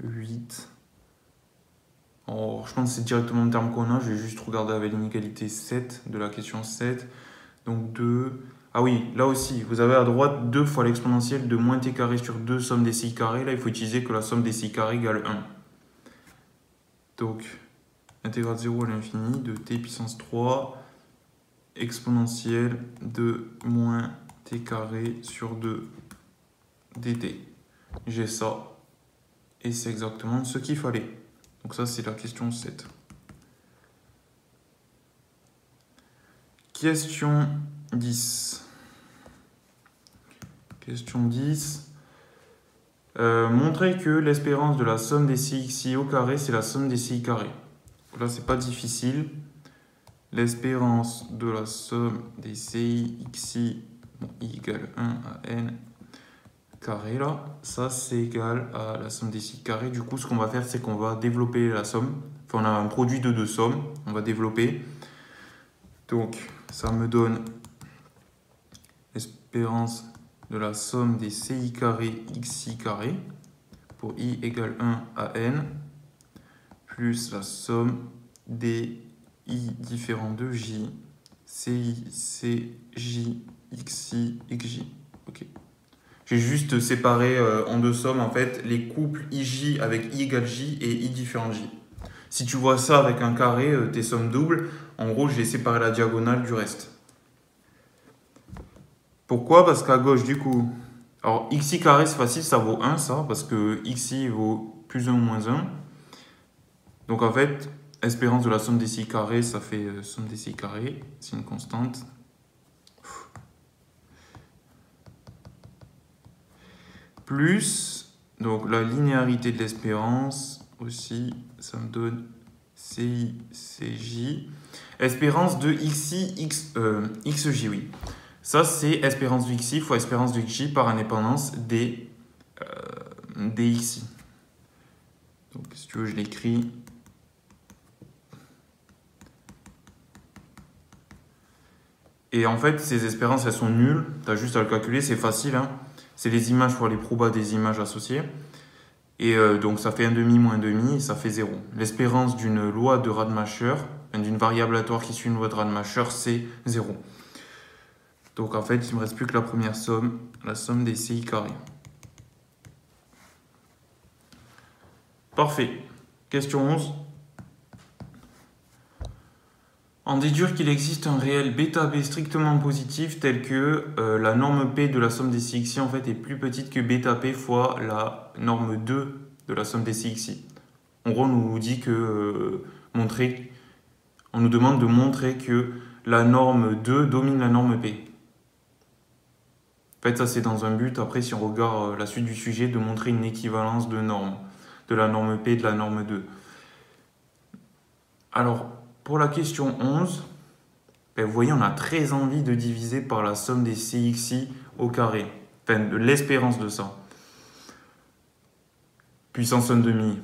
8. Alors, je pense que c'est directement le terme qu'on a. Je vais juste regarder avec l'inégalité 7 de la question 7. Donc 2. Ah oui, là aussi, vous avez à droite 2 fois l'exponentielle de moins t carré sur 2 somme des ci carré. Là, il faut utiliser que la somme des ci carré égale 1. Donc, intégrale de 0 à l'infini de t puissance 3 exponentielle de moins t carré sur 2 dt. J'ai ça. Et c'est exactement ce qu'il fallait. Donc ça, c'est la question 7. Question 10. Question 10. Montrer que l'espérance de la somme des CXI au carré, c'est la somme des CI carrés. Donc là, c'est pas difficile. L'espérance de la somme des CXI, bon, I égale 1 à n carré, là, ça c'est égal à la somme des CI carrés. Du coup, ce qu'on va faire, c'est qu'on va développer la somme. Enfin, on a un produit de deux sommes, on va développer. Donc, ça me donne l'espérance de la somme des CI carré xi carré pour i égale 1 à n plus la somme des i différents de j ci cj xi xj. Ok. J'ai juste séparé en deux sommes en fait les couples ij avec i égale j et i différent j. Si tu vois ça avec un carré, tes sommes doubles, en gros j'ai séparé la diagonale du reste. Pourquoi? Parce qu'à gauche, du coup, alors xi carré, c'est facile, ça vaut 1, ça, parce que xi vaut plus 1 ou moins 1. Donc en fait, espérance de la somme des ci carrés, ça fait somme des ci carrés, c'est une constante. Plus, donc la linéarité de l'espérance, aussi, ça me donne ci, cj. Espérance de xi, xj, oui. Ça, c'est espérance de xi fois espérance de xj par indépendance des xi. Donc, si tu veux, je l'écris. Et en fait, ces espérances, elles sont nulles. Tu as juste à le calculer, c'est facile. Hein. C'est les images fois les probas des images associées. Et donc, ça fait 1,5 moins 1,5 et ça fait 0. L'espérance d'une loi de Radmacher, d'une variable aléatoire qui suit une loi de Radmacher, c'est 0. Donc en fait, il ne me reste plus que la première somme, la somme des CI carrés. Parfait. Question 11. En déduire qu'il existe un réel bêta B strictement positif tel que la norme P de la somme des CXI en fait est plus petite que bêta P fois la norme 2 de la somme des CXI. En gros, on nous dit que on nous demande de montrer que la norme 2 domine la norme P. En fait, ça c'est dans un but, après si on regarde la suite du sujet, de montrer une équivalence de normes, de la norme P et de la norme 2. Alors, pour la question 11, ben, vous voyez, on a très envie de diviser par la somme des CXI au carré. Enfin, de l'espérance de ça. Puissance 1/2.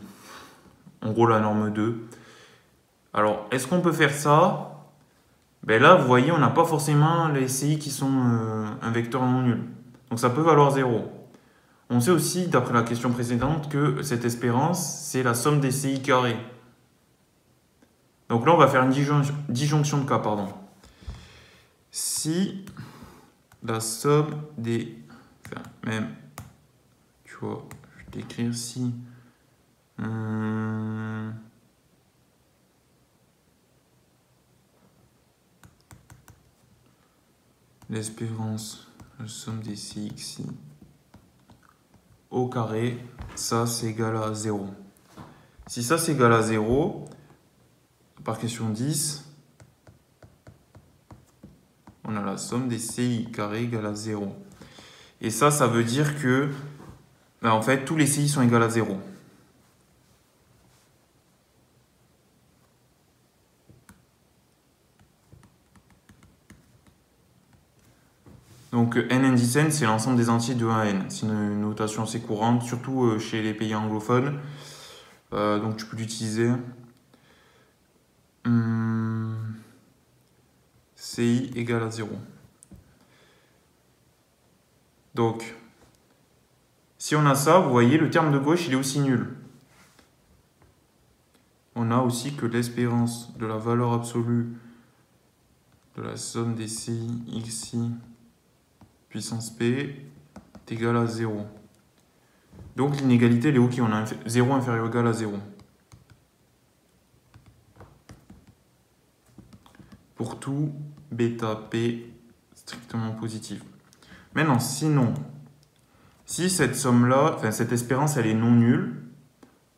En gros, la norme 2. Alors, est-ce qu'on peut faire ça? Ben là, vous voyez, on n'a pas forcément les CI qui sont un vecteur non nul. Donc, ça peut valoir 0. On sait aussi, d'après la question précédente, que cette espérance, c'est la somme des CI carrés. Donc là, on va faire une disjonction de cas, pardon. Si la somme des... Enfin, même, tu vois, je vais t'écrire si... l'espérance, la somme des CXI au carré, ça c'est égal à 0. Si ça c'est égal à 0, par question 10, on a la somme des CI carré égale à 0. Et ça veut dire que, ben en fait, tous les CI sont égaux à 0. Donc n indicène, c'est l'ensemble des entiers de 1 à n. C'est une notation assez courante, surtout chez les pays anglophones. Donc tu peux l'utiliser. CI égale à 0. Donc, si on a ça, vous voyez, le terme de gauche, il est aussi nul. On a aussi que l'espérance de la valeur absolue de la somme des CI xi puissance p est égale à 0. Donc l'inégalité, elle est OK, on a 0 inférieur ou égal à 0. Pour tout bêta p strictement positif. Maintenant, sinon, si cette somme-là, enfin cette espérance, elle est non nulle,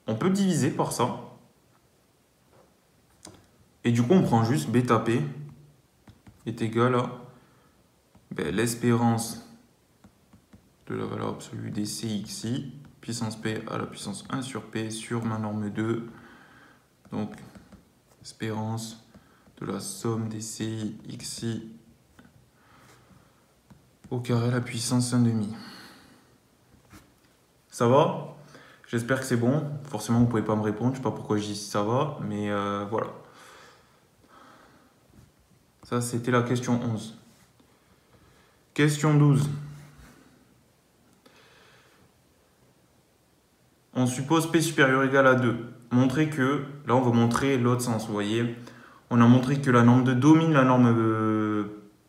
on peut diviser par ça. Et du coup, on prend juste bêta p est égal à l'espérance de la valeur absolue des CXI, puissance p à la puissance 1 sur p sur ma norme 2. Donc, espérance de la somme des CXI au carré à la puissance 1/2. Ça va? J'espère que c'est bon. Forcément, vous ne pouvez pas me répondre. Je ne sais pas pourquoi je dis si ça va, mais voilà. Ça, c'était la question 11. Question 12. On suppose P supérieur ou égal à 2. Montrer que, là on va montrer l'autre sens, vous voyez. On a montré que la norme 2 domine la norme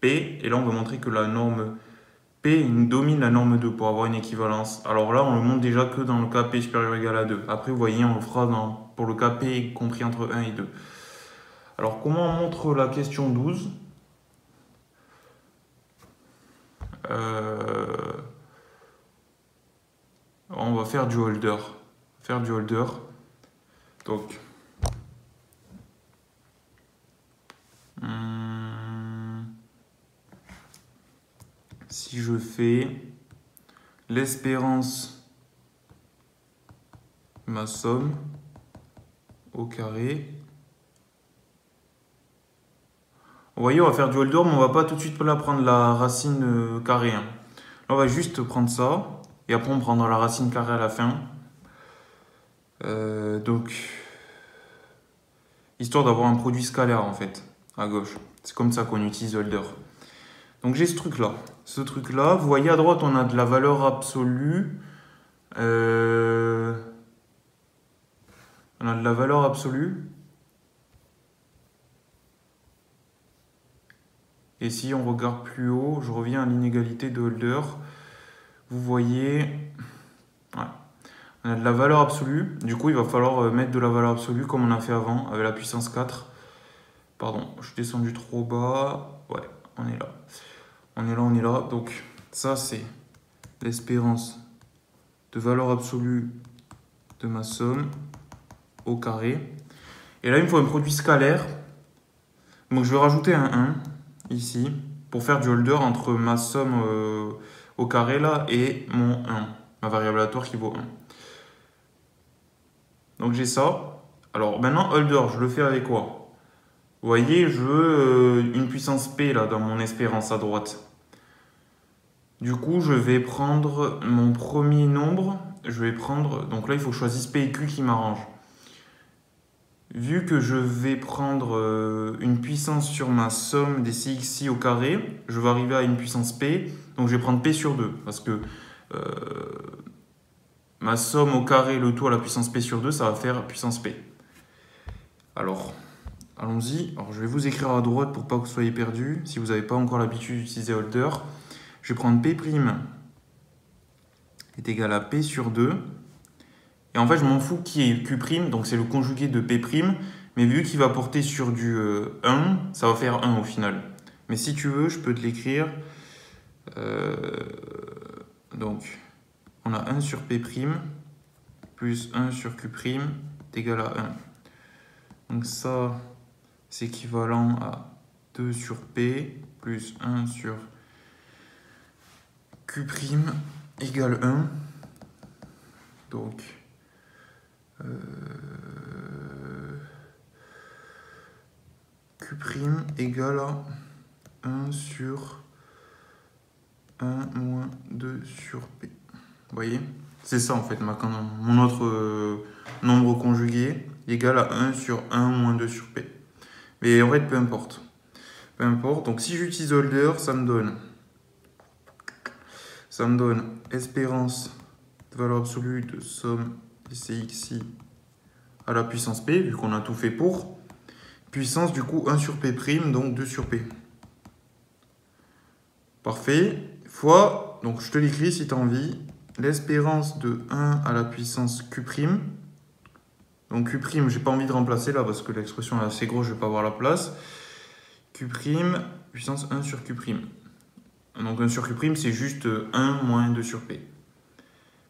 P, et là on va montrer que la norme P domine la norme 2 pour avoir une équivalence. Alors là, on le montre déjà que dans le cas P supérieur ou égal à 2. Après, vous voyez, on le fera pour le cas P compris entre 1 et 2. Alors, comment on montre la question 12 ? On va faire du holder. Donc, si je fais l'espérance, ma somme au carré. Vous voyez, on va faire du holder, mais on va pas tout de suite là prendre la racine carrée. Là, on va juste prendre ça, et après on prendra la racine carrée à la fin. Donc, histoire d'avoir un produit scalaire en fait, à gauche. C'est comme ça qu'on utilise holder. Donc j'ai ce truc-là. Vous voyez à droite, on a de la valeur absolue. On a de la valeur absolue. Et si on regarde plus haut, je reviens à l'inégalité de holder. Vous voyez, ouais, on a de la valeur absolue. Du coup, il va falloir mettre de la valeur absolue comme on a fait avant avec la puissance 4. Pardon, je suis descendu trop bas. Ouais, on est là. On est là. Donc, ça, c'est l'espérance de valeur absolue de ma somme au carré. Et là, il me faut un produit scalaire. Donc, je vais rajouter un 1 ici pour faire du holder entre ma somme au carré là et mon 1, ma variable aléatoire qui vaut 1. Donc, j'ai ça. Alors maintenant, holder, je le fais avec quoi? Vous voyez, je veux une puissance P là dans mon espérance à droite. Du coup, je vais prendre mon premier nombre. Je vais prendre. Donc là, il faut que je choisisse P et Q qui m'arrange. Vu que je vais prendre une puissance sur ma somme des CXI au carré, je vais arriver à une puissance P. Donc je vais prendre P sur 2. Parce que euh, ma somme au carré, le tout à la puissance P sur 2, ça va faire puissance P. Alors, allons-y. Alors, je vais vous écrire à droite pour pas que vous soyez perdus. Si vous n'avez pas encore l'habitude d'utiliser holder. Je vais prendre P' est égal à P sur 2. Et en fait, je m'en fous qui est Q', donc c'est le conjugué de P', mais vu qu'il va porter sur du 1, ça va faire 1 au final. Mais si tu veux, je peux te l'écrire. Donc, on a 1 sur P' plus 1 sur Q' est égal à 1. Donc ça, c'est équivalent à 2 sur P plus 1 sur Q' égale 1. Donc, Q' égale à 1 sur 1 moins 2 sur P. Vous voyez? C'est ça en fait, mon autre nombre conjugué égale à 1 sur 1 moins 2 sur P. Mais en fait, peu importe. Peu importe. Donc si j'utilise holder, ça me donne espérance de valeur absolue de somme des CXI à la puissance P, vu qu'on a tout fait pour. Puissance du coup 1 sur P', donc 2 sur P. Parfait. Fois, donc je te l'écris si tu as envie, l'espérance de 1 à la puissance Q'. Donc Q', j'ai pas envie de remplacer là parce que l'expression est assez grosse, je vais pas avoir la place. Q', puissance 1 sur Q'. Donc 1 sur Q', c'est juste 1 moins 2 sur P.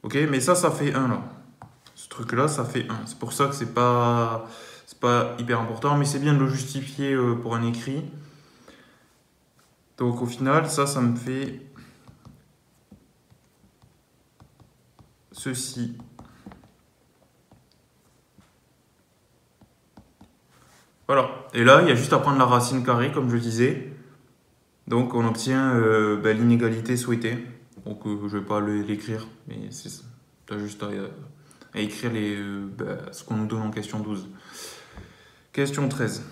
Ok, mais ça fait 1 là. Ce truc-là, ça fait 1. C'est pour ça que c'est pas hyper important, mais c'est bien de le justifier pour un écrit. Donc au final, ça me fait ceci. Voilà. Et là, il y a juste à prendre la racine carrée, comme je disais. Donc on obtient l'inégalité souhaitée. Donc je ne vais pas l'écrire, mais tu as juste à écrire ce qu'on nous donne en question 12. Question 13.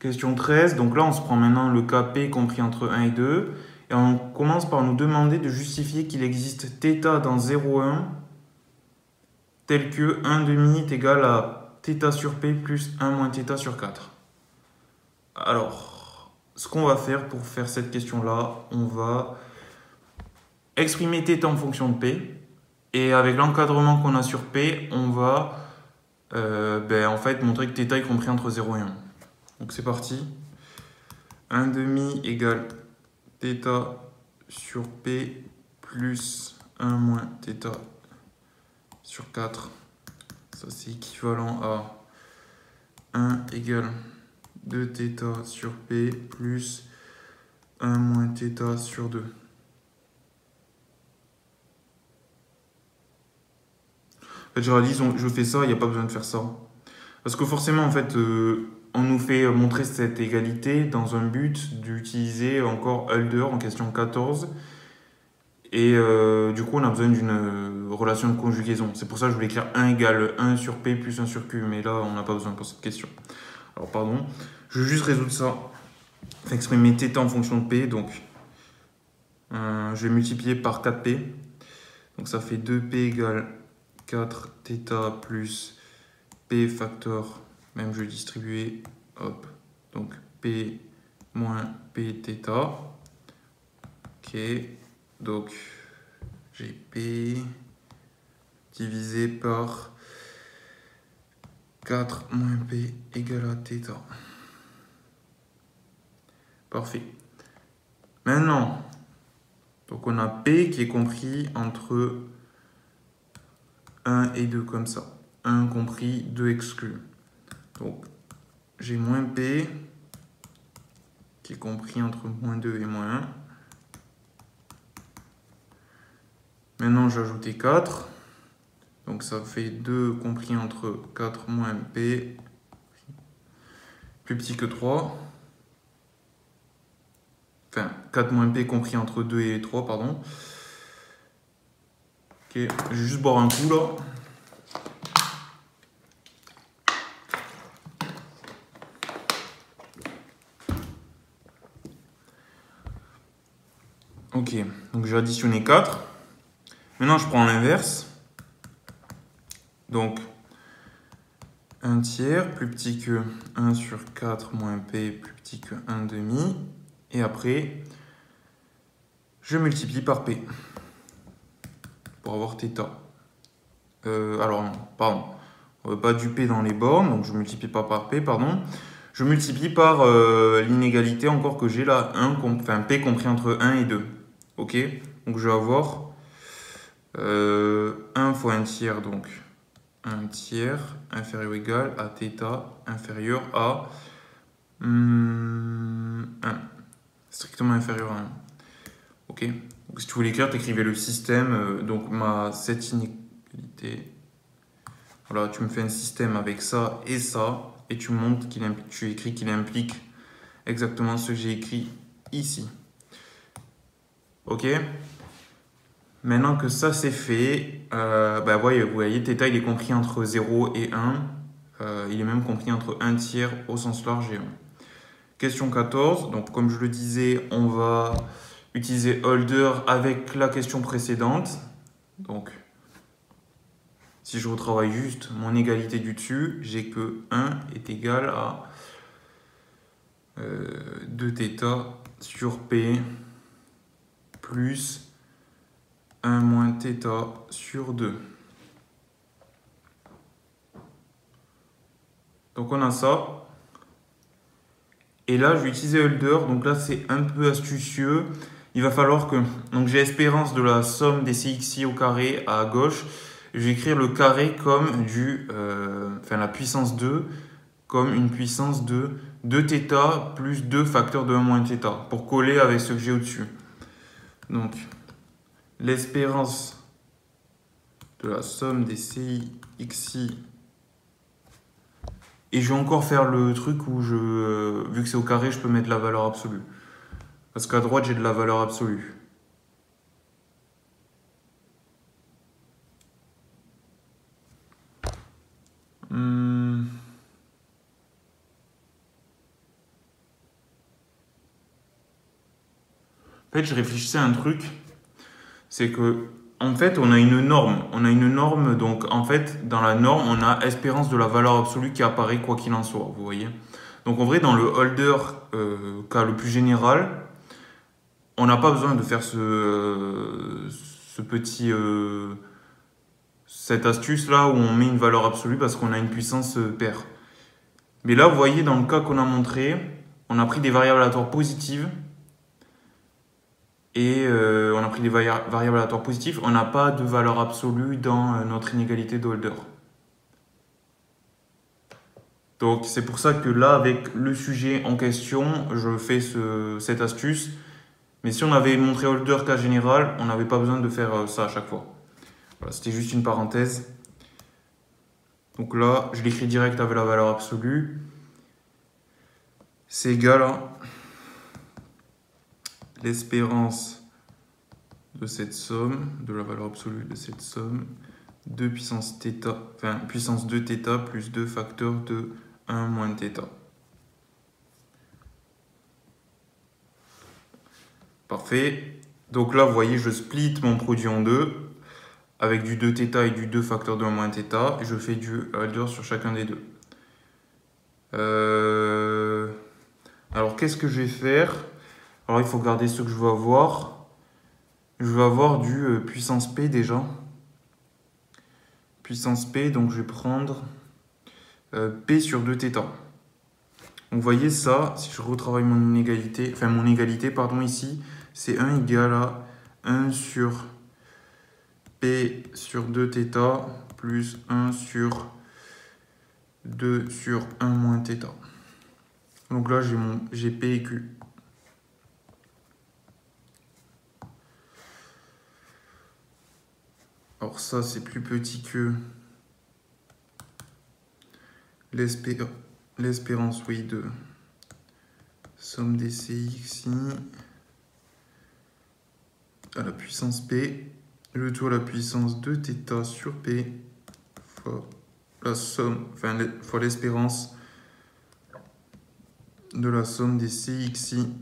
Question 13, donc là on se prend maintenant le cas P compris entre 1 et 2. Et on commence par nous demander de justifier qu'il existe θ dans 0,1 tel que 1 demi est égal à θ sur P plus 1 moins θ sur 4. Alors, ce qu'on va faire pour faire cette question-là, on va exprimer θ en fonction de P. Et avec l'encadrement qu'on a sur P, on va en fait montrer que θ est compris entre 0 et 1. Donc c'est parti. 1 demi égale θ sur P plus 1 moins θ sur 4. Ça c'est équivalent à 1 égale 2θ sur P plus 1 moins θ sur 2. En fait, je réalise, je fais ça, il n'y a pas besoin de faire ça. Parce que forcément, en fait, on nous fait montrer cette égalité dans un but d'utiliser encore holder en question 14. Et du coup, on a besoin d'une relation de conjugaison. C'est pour ça que je voulais écrire 1 égale 1 sur P plus 1 sur Q. Mais là, on n'a pas besoin pour cette question. Alors, pardon. Je vais juste résoudre ça. Exprimer θ en fonction de P. Donc, je vais multiplier par 4P. Donc, ça fait 2P égale 4θ plus P facteur. Même je vais distribuer. Hop. Donc, P moins Pθ. Ok. Donc, j'ai P divisé par 4 moins P égale à θ. Parfait. Maintenant, donc on a P qui est compris entre 1 et 2 comme ça. 1 compris, 2 exclus. Donc, j'ai moins P qui est compris entre moins 2 et moins 1. Maintenant, j'ai ajouté 4. Donc ça fait 2 compris entre 4 moins P, plus petit que 3. Enfin, 4 moins P compris entre 2 et 3, pardon. Ok, je vais juste boire un coup là. Ok, donc j'ai additionné 4. Maintenant, je prends l'inverse. Donc, 1 tiers plus petit que 1 sur 4 moins P plus petit que 1 demi. Et après, je multiplie par P pour avoir θ. Alors non, pardon. On veut pas du P dans les bornes, donc je multiplie pas par P, pardon. Je multiplie par l'inégalité encore que j'ai là, enfin P compris entre 1 et 2. Ok, donc je vais avoir 1 fois 1 tiers, donc 1 tiers inférieur ou égal à θ inférieur à 1. Strictement inférieur à 1. Ok, donc si tu voulais l'écrire, tu écrivais le système. Donc cette inégalité. Voilà, tu me fais un système avec ça, et tu montres tu écris qu'il implique exactement ce que j'ai écrit ici. Ok. Maintenant que ça c'est fait, vous voyez, θ il est compris entre 0 et 1. Il est même compris entre 1 tiers au sens large et 1. Question 14. Donc comme je le disais, on va utiliser Holder avec la question précédente. Donc si je retravaille juste mon égalité du dessus, j'ai que 1 est égal à 2θ sur P plus 1 moins θ sur 2. Donc on a ça. Et là, je vais utiliser Holder. Donc là, c'est un peu astucieux. Il va falloir que... Donc j'ai espérance de la somme des CXI au carré à gauche. Je vais écrire le carré comme la puissance 2 comme une puissance de 2θ plus 2 facteurs de 1 moins θ pour coller avec ce que j'ai au-dessus. Donc, l'espérance de la somme des CXI. Et je vais encore faire le truc où vu que c'est au carré, je peux mettre la valeur absolue. Parce qu'à droite, j'ai de la valeur absolue. En fait, je réfléchissais à un truc. C'est que, en fait, on a une norme. On a une norme, donc en fait, dans la norme, on a espérance de la valeur absolue qui apparaît quoi qu'il en soit, vous voyez. Donc en vrai, dans le holder, cas le plus général, on n'a pas besoin de faire cette astuce là où on met une valeur absolue parce qu'on a une puissance paire. Mais là, vous voyez, dans le cas qu'on a montré, on a pris des variables aléatoires positives et on a pris des variables aléatoires positives. On n'a pas de valeur absolue dans notre inégalité de Holder. Donc c'est pour ça que là, avec le sujet en question, je fais cette astuce. Mais si on avait montré Holder cas général, on n'avait pas besoin de faire ça à chaque fois. Voilà, c'était juste une parenthèse. Donc là, je l'écris direct avec la valeur absolue. C'est égal à l'espérance de cette somme, de la valeur absolue de cette somme, 2 puissance θ, enfin puissance 2θ plus 2 facteurs de 1 moins θ. Parfait. Donc là, vous voyez, je split mon produit en deux avec du 2θ et du 2 facteur de 1 moins θ. Et je fais du Holder sur chacun des deux. Alors, qu'est-ce que je vais faire? Alors, il faut regarder ce que je veux avoir. Je veux avoir du puissance P déjà. Puissance P, donc je vais prendre P sur 2θ. Donc, vous voyez ça, si je retravaille mon égalité, ici, c'est 1 égal à 1 sur P sur 2θ plus 1 sur 2 sur 1 moins θ. Donc là, j'ai P et Q. Alors ça, c'est plus petit que l'espérance, oui, de somme des CXI à la puissance P, le tout à la puissance de θ sur P fois la somme, enfin, fois l'espérance de la somme des CXI.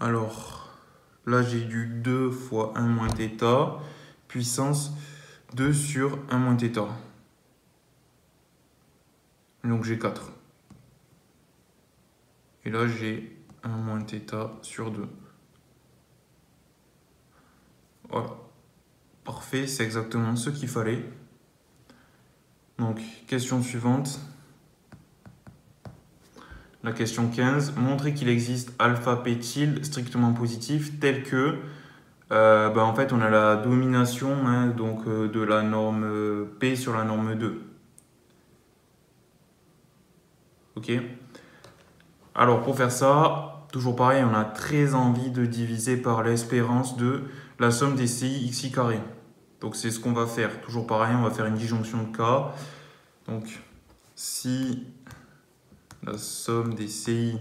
Alors, là, j'ai du 2 fois 1 moins θ, puissance 2 sur 1 moins θ. Donc, j'ai 4. Et là, j'ai 1 moins θ sur 2. Voilà. Parfait, c'est exactement ce qu'il fallait. Donc, question suivante. La question 15. Montrer qu'il existe alpha p tilde strictement positif tel que, en fait, on a la domination donc, de la norme P sur la norme 2. Ok. Alors, pour faire ça, toujours pareil, on a très envie de diviser par l'espérance de la somme des CI xi carré. Donc, c'est ce qu'on va faire. Toujours pareil, on va faire une disjonction de K. Donc, si la somme des CI,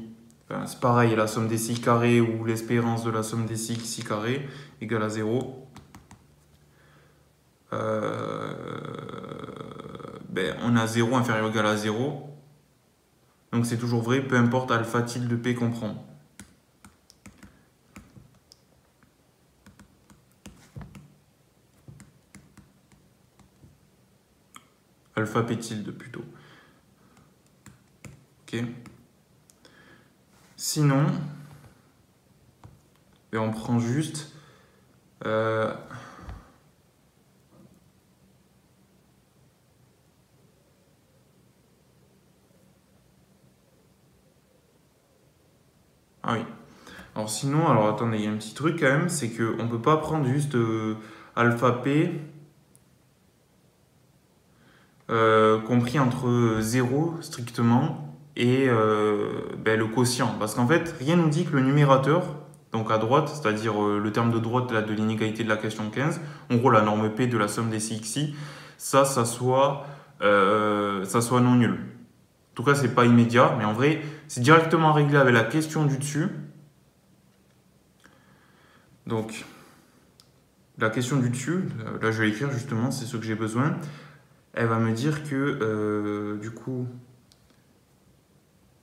c'est pareil, la somme des CI carré ou l'espérance de la somme des CI xi carré égale à 0, on a 0 inférieur ou égal à 0. Donc, c'est toujours vrai, peu importe alpha tilde P qu'on prend. Alpha P tilde plutôt. Ok. Sinon, on prend juste ah oui. Alors sinon, alors attendez, il y a un petit truc quand même, c'est qu'on ne peut pas prendre juste alpha P compris entre 0 strictement et le quotient. Parce qu'en fait, rien ne nous dit que le numérateur, donc à droite, c'est-à-dire le terme de droite là, de l'inégalité de la question 15, en gros la norme P de la somme des CXI, ça soit non nul. En tout cas, c'est pas immédiat, mais en vrai, c'est directement réglé avec la question du dessus. Donc, la question du dessus, là je vais l'écrire justement, c'est ce que j'ai besoin. Elle va me dire que, du coup,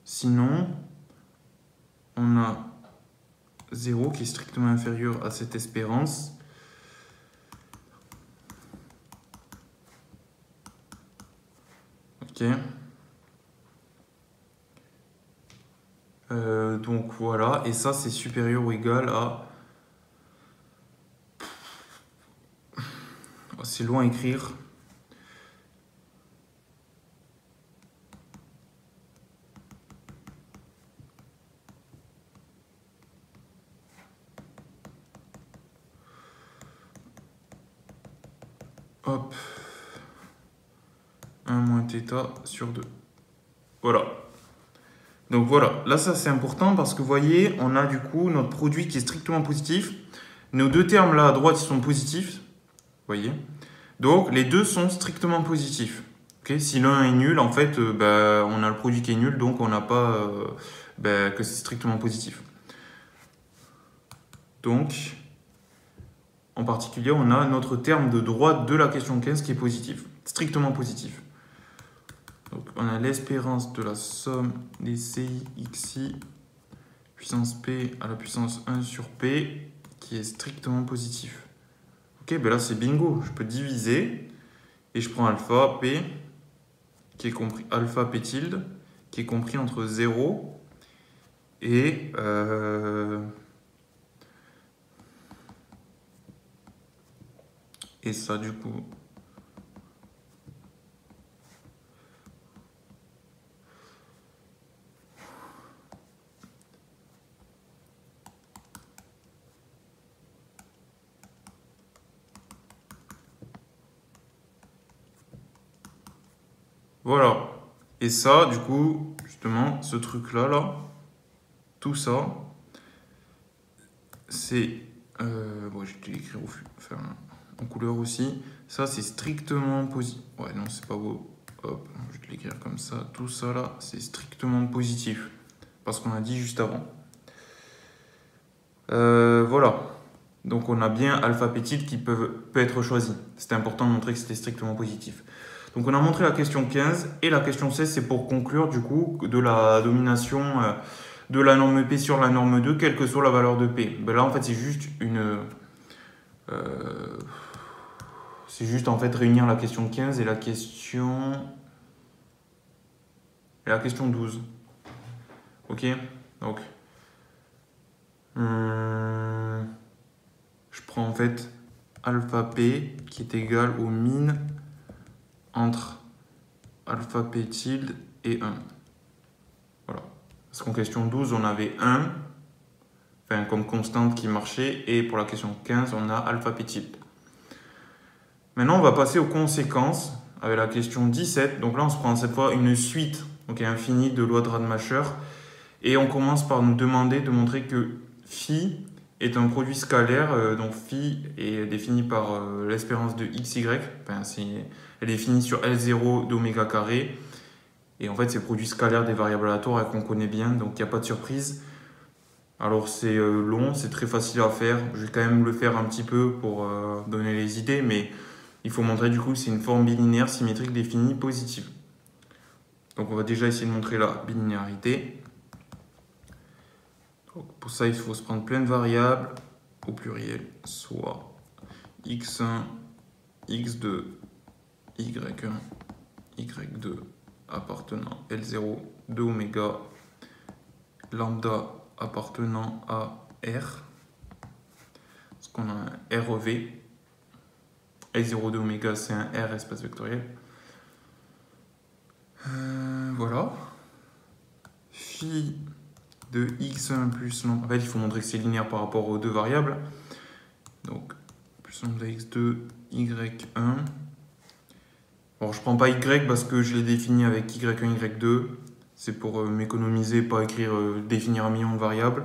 sinon, on a 0 qui est strictement inférieur à cette espérance. Ok. Donc voilà, et ça c'est supérieur ou égal à... C'est loin à écrire. Hop. 1 moins θ sur 2. Voilà. Donc voilà, là ça c'est important parce que vous voyez, on a du coup notre produit qui est strictement positif. Nos deux termes là à droite ils sont positifs. Vous voyez. Donc les deux sont strictement positifs. Okay, si l'un est nul, en fait, on a le produit qui est nul, donc on n'a pas que c'est strictement positif. Donc, en particulier, on a notre terme de droite de la question 15 qui est positif, strictement positif. Donc, on a l'espérance de la somme des CI xi puissance P à la puissance 1 sur P qui est strictement positif. Ok, ben là c'est bingo, je peux diviser et je prends alpha P qui est compris alpha P tilde qui est compris entre 0 et ça du coup voilà. Et ça, du coup, justement, ce truc-là, tout ça, c'est Bon, je vais te l'écrire en couleur aussi. Ça, c'est strictement positif. Ouais, non, c'est pas beau. Hop, je vais te l'écrire comme ça. Tout ça là, c'est strictement positif. Parce qu'on a dit juste avant. Voilà. Donc on a bien alpha pétile qui peut être choisi. C'était important de montrer que c'était strictement positif. Donc on a montré la question 15 et la question 16, c'est pour conclure du coup de la domination de la norme P sur la norme 2, quelle que soit la valeur de P. Ben là en fait c'est juste c'est juste en fait réunir la question 15 et la question 12. Ok. Donc je prends en fait alpha P qui est égal au min entre alpha P tilde et 1. Voilà. Parce qu'en question 12, on avait 1, enfin, comme constante qui marchait, et pour la question 15, on a alpha P tilde. Maintenant, on va passer aux conséquences avec la question 17. Donc là, on se prend cette fois une suite infinie de lois de Radmacher. Et on commence par nous demander de montrer que phi est un produit scalaire. Donc phi est défini par l'espérance de xy. Enfin, elle est définie sur L0 d'oméga carré. Et en fait, c'est le produit scalaire des variables aléatoires qu'on connaît bien. Donc il n'y a pas de surprise. Alors c'est long, c'est très facile à faire. Je vais quand même le faire un petit peu pour donner les idées. Mais il faut montrer du coup que c'est une forme bilinéaire symétrique définie positive. Donc on va déjà essayer de montrer la bilinéarité. Donc pour ça, il faut se prendre plein de variables au pluriel, soit x1, x2, y1, y2 appartenant L0 de oméga, lambda appartenant à R, parce qu'on a un REV. L0 de oméga, c'est un R espace vectoriel. Voilà. Phi de x1 plus lambda. En fait, il faut montrer que c'est linéaire par rapport aux deux variables. Donc, plus lambda x2, y1. Bon, je prends pas y parce que je l'ai défini avec y1, y2. C'est pour m'économiser, pas écrire, définir un million de variables.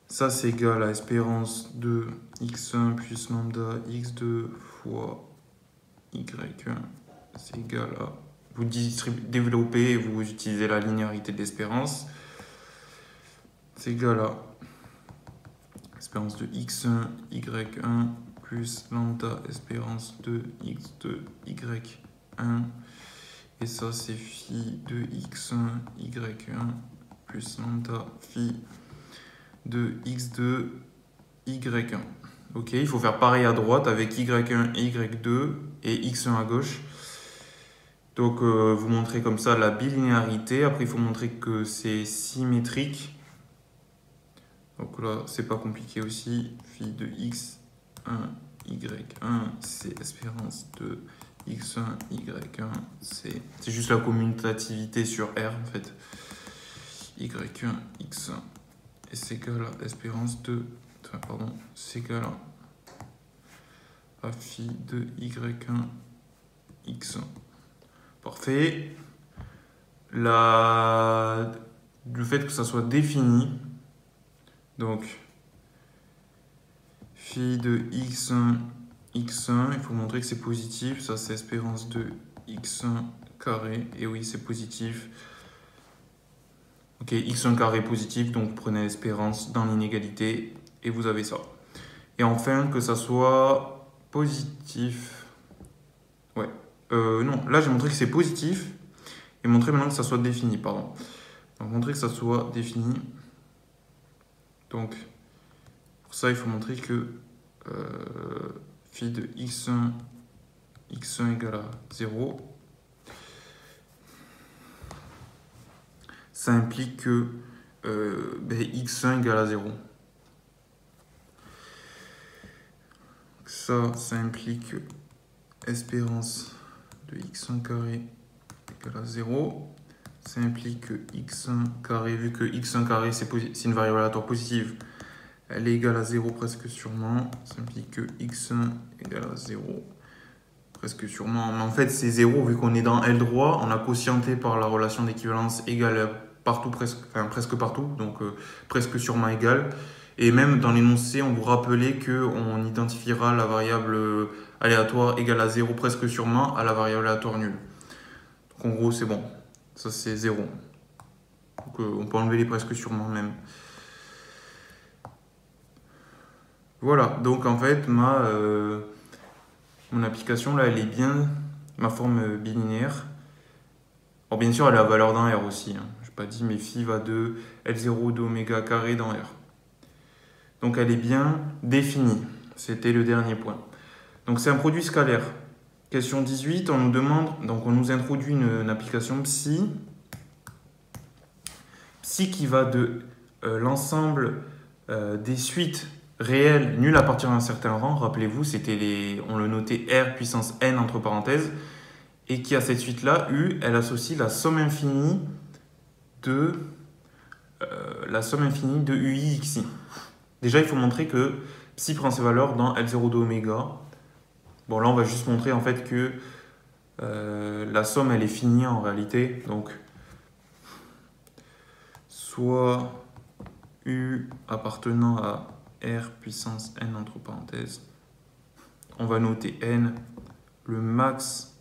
Ça, c'est égal à espérance de x1 plus lambda x2 fois y1. C'est égal à... Vous développez et vous utilisez la linéarité de l'espérance. C'est égal à espérance de x1, y1 plus lambda espérance de x2, y1. Et ça, c'est phi de x1, y1 plus lambda phi de x2, y1. Ok, il faut faire pareil à droite avec y1 et y2 et x1 à gauche. Donc, vous montrez comme ça la bilinéarité. Après, il faut montrer que c'est symétrique. Donc là, c'est pas compliqué aussi. Phi de x1, y1, c'est espérance de x1, y1. C'est juste la commutativité sur R, en fait. y1, x1. Et c'est égal à espérance de... Pardon, c'est égal à phi de y1, x1. Parfait. Le fait que ça soit défini, donc phi de x1, x1, il faut montrer que c'est positif. Ça, c'est espérance de x1 carré. Et oui, c'est positif. Ok, x1 carré positif, donc prenez l'espérance dans l'inégalité et vous avez ça. Et enfin, que ça soit positif. Ouais. Non, là j'ai montré que c'est positif et montrer maintenant que ça soit défini, pardon. Donc montrer que ça soit défini. Donc pour ça il faut montrer que phi de x1 égale à 0. Ça implique que x1 égale à 0. Ça implique que espérance de x1 carré égale à 0. Ça implique que x1 carré, vu que x1 carré c'est une variable aléatoire positive, elle est égale à 0 presque sûrement. Ça implique que x1 égale à 0 presque sûrement. Mais en fait c'est 0 vu qu'on est dans L droit, on a quotienté par la relation d'équivalence égale partout, presque partout, donc presque sûrement égal. Et même dans l'énoncé, on vous rappelait qu'on identifiera la variable aléatoire égale à 0 presque sûrement à la variable aléatoire nulle. Donc en gros, c'est bon. Ça, c'est 0. Donc on peut enlever les presque sûrement même. Voilà, donc en fait, mon application, là, elle est bien, ma forme bilinéaire. Alors bien sûr, elle a la valeur d'un R aussi. Hein. Je n'ai pas dit, mais phi va de L0 d'oméga carré dans R. Donc elle est bien définie. C'était le dernier point. Donc c'est un produit scalaire. Question 18, on nous demande, donc on nous introduit une application psi. Psi qui va de l'ensemble des suites réelles nulles à partir d'un certain rang. Rappelez-vous, on le notait R puissance n entre parenthèses. Et qui a cette suite-là, U, elle associe la somme infinie de UI xi. Déjà, il faut montrer que psi prend ses valeurs dans L0 de oméga. Bon, là, on va juste montrer en fait que la somme, elle est finie en réalité. Donc, soit U appartenant à R puissance n entre parenthèses, on va noter n, le max,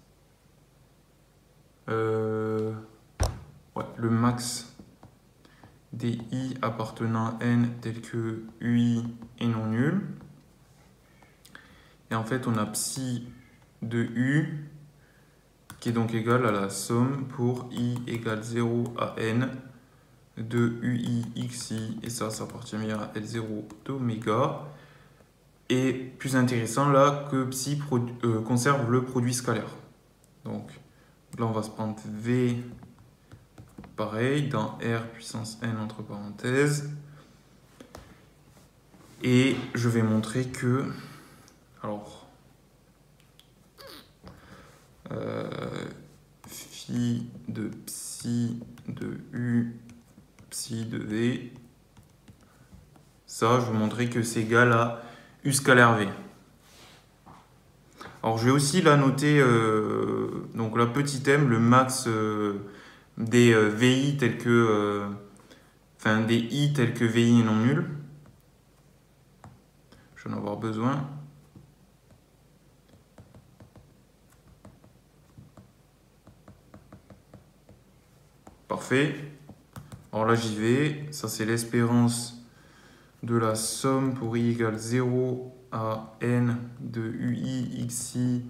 le max des i appartenant à n tel que ui est non nul. Et en fait, on a psi de u qui est donc égal à la somme pour i égale 0 à n de ui xi. Et ça appartient bien à L0 d'oméga. Et plus intéressant là que psi conserve le produit scalaire. Donc là, on va se prendre v pareil dans R puissance n entre parenthèses. Et je vais montrer que, alors, phi de psi de u, psi de v, ça, je vais montrer que c'est égal à u scalaire v. Alors, je vais aussi là noter, donc là, petit m, le max des VI tels que, des I tels que VI est non nul. Je vais en avoir besoin. Parfait. Alors là, j'y vais. Ça, c'est l'espérance de la somme pour I égale 0 à n de UI xi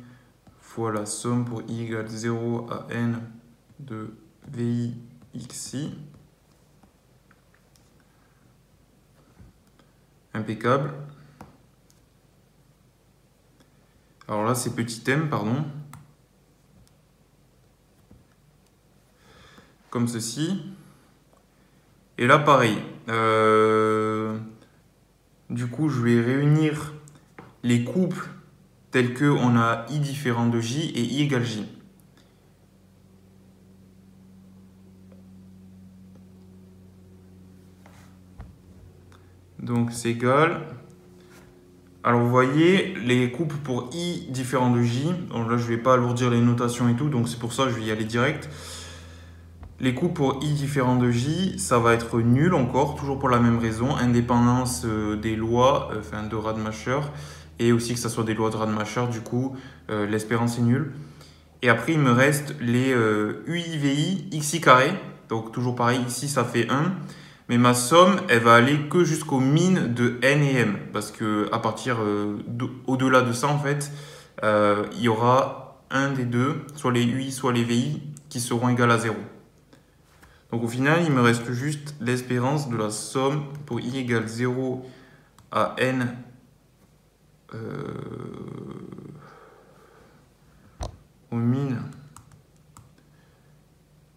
fois la somme pour I égale 0 à n de VI xi. Impeccable. Alors là, c'est petit m, pardon. Comme ceci. Et là, pareil. Du coup, je vais réunir les couples tels que on a i différent de j et i égale j. Donc, c'est égal. Alors, vous voyez, les couples pour i différent de j. Donc là, je ne vais pas alourdir les notations et tout, donc c'est pour ça que je vais y aller direct. Les couples pour i différent de j, ça va être nul encore, toujours pour la même raison, indépendance des lois, de Radmacher, et aussi que ça soit des lois de Radmacher, du coup, l'espérance est nulle. Et après, il me reste les UIVI xi carré, donc toujours pareil, ici ça fait 1, mais ma somme, elle va aller que jusqu'au min de n et m, parce que à partir au-delà de ça, en fait, il y aura un des deux, soit les UI, soit les VI, qui seront égales à 0. Donc au final, il me reste juste l'espérance de la somme pour i égale 0 à n au min.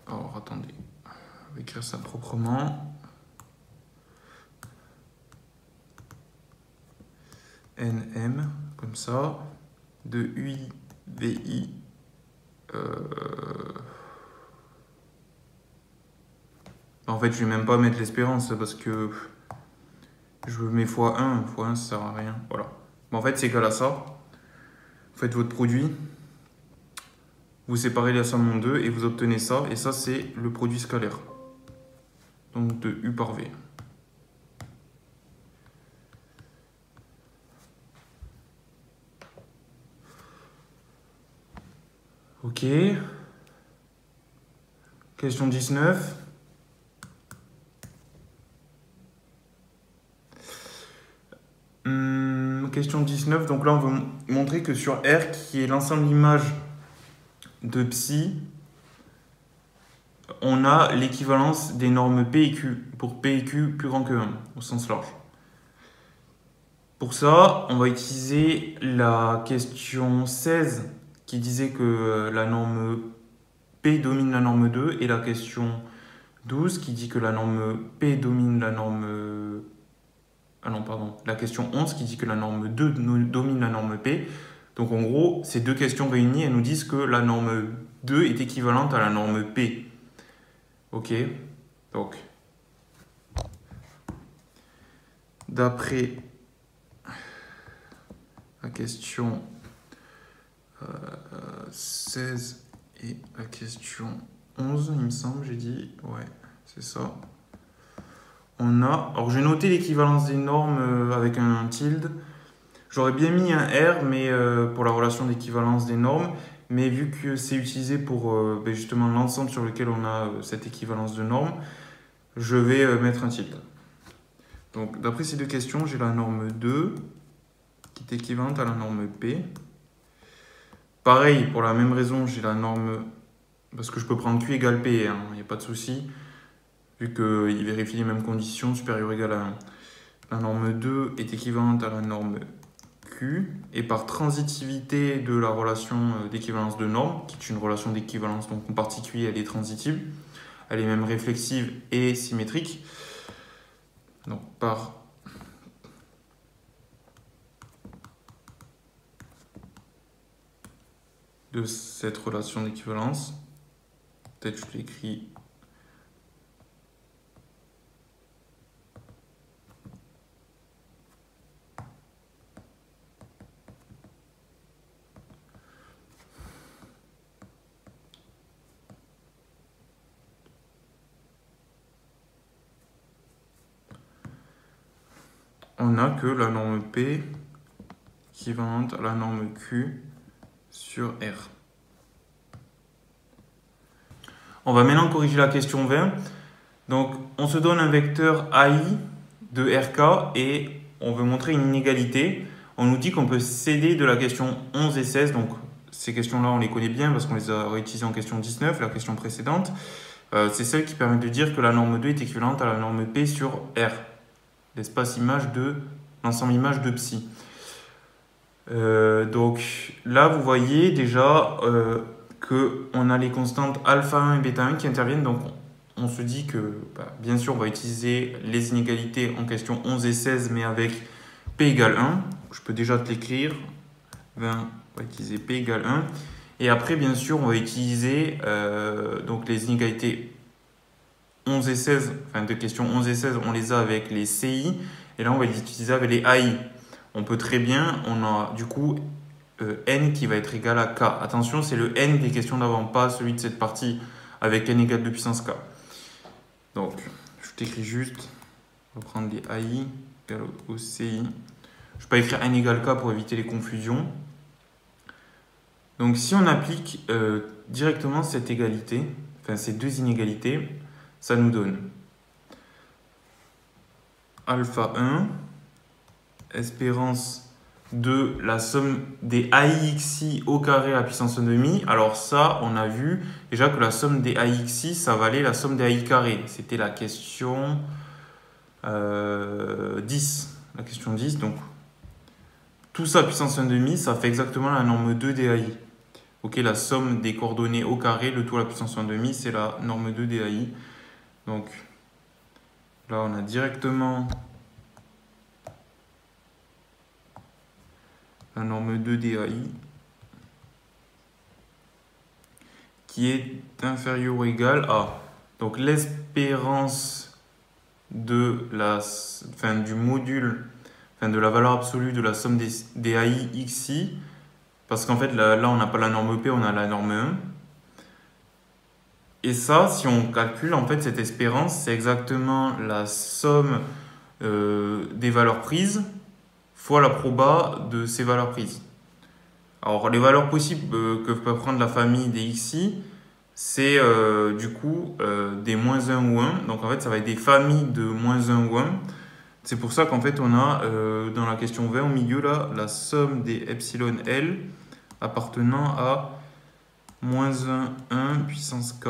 Alors attendez, on va écrire ça proprement. nm, comme ça, de ui vi. En fait, je vais même pas mettre l'espérance parce que je mets x1, x1 ça sert à rien. Voilà. Mais en fait, c'est égal à ça. Vous faites votre produit, vous séparez la somme en deux et vous obtenez ça. Et ça, c'est le produit scalaire. Donc de U par V. Ok. Question 19. Question 19. Donc là, on veut montrer que sur R, qui est l'ensemble d'image de psi, on a l'équivalence des normes P et Q, pour P et Q plus grand que 1, au sens large. Pour ça, on va utiliser la question 16 qui disait que la norme P domine la norme 2 et la question 12 qui dit que la norme P domine la norme... Ah non, pardon. La question 11 qui dit que la norme 2 domine la norme P. Donc en gros, ces deux questions réunies, elles nous disent que la norme 2 est équivalente à la norme P. Ok. Donc, d'après la question 16 et la question 11, il me semble, j'ai dit. Ouais, c'est ça. On a... Alors, j'ai noté l'équivalence des normes avec un tilde. J'aurais bien mis un R, mais pour la relation d'équivalence des normes. Mais vu que c'est utilisé pour justement l'ensemble sur lequel on a cette équivalence de normes, je vais mettre un tilde. Donc, d'après ces deux questions, j'ai la norme 2 qui est équivalente à la norme P. Pareil, pour la même raison, j'ai la norme... Parce que je peux prendre Q égale P, hein, il n'y a pas de souci. Vu qu'il vérifie les mêmes conditions, supérieur ou égal à 1. La norme 2 est équivalente à la norme Q. Et par transitivité de la relation d'équivalence de normes, qui est une relation d'équivalence, donc en particulier elle est transitive, elle est même réflexive et symétrique. Donc par de cette relation d'équivalence, peut-être je l'écris on a que la norme P équivalente à la norme Q sur R. On va maintenant corriger la question 20. Donc, on se donne un vecteur AI de RK et on veut montrer une inégalité. On nous dit qu'on peut céder de la question 11 et 16. Donc, ces questions-là, on les connaît bien parce qu'on les a réutilisées en question 19, la question précédente. C'est celle qui permet de dire que la norme 2 est équivalente à la norme P sur R, l'espace image de l'ensemble image de psi. Donc là, vous voyez déjà qu'on a les constantes alpha 1 et bêta 1 qui interviennent. Donc on se dit que, bien sûr, on va utiliser les inégalités en question 11 et 16, mais avec P égale 1. Je peux déjà te l'écrire. 20, on va utiliser P égale 1. Et après, bien sûr, on va utiliser donc les inégalités 11 et 16, enfin de questions 11 et 16, on les a avec les CI. Et là, on va les utiliser avec les AI. On peut très bien, on a du coup n qui va être égal à k. Attention, c'est le n des questions d'avant, pas celui de cette partie avec n égale 2 puissance k. Donc, je t'écris juste, on va prendre les AI égale au CI. Je ne vais pas écrire n égale k pour éviter les confusions. Donc, si on applique directement cette égalité, enfin ces deux inégalités, ça nous donne alpha 1, espérance de la somme des AIXI au carré à puissance 1,5. Alors ça, on a vu déjà que la somme des AIXI, ça valait la somme des AI carré. C'était la question 10. La question 10, donc tout ça à puissance 1,5, ça fait exactement la norme 2 des AI. Ok, la somme des coordonnées au carré, le tout à la puissance 1,5, c'est la norme 2 des AI. Donc là, on a directement la norme 2 des AI qui est inférieure ou égale à donc l'espérance de du module, de la valeur absolue de la somme des AI xi, parce qu'en fait là on n'a pas la norme P, on a la norme 1. Et ça, si on calcule, en fait, cette espérance, c'est exactement la somme des valeurs prises fois la proba de ces valeurs prises. Alors, les valeurs possibles que peut prendre la famille des xi, c'est du coup des moins un ou 1. Donc, en fait, ça va être des familles de moins un ou 1. C'est pour ça qu'en fait, on a dans la question 20 au milieu, là, la somme des epsilon L appartenant à moins un puissance k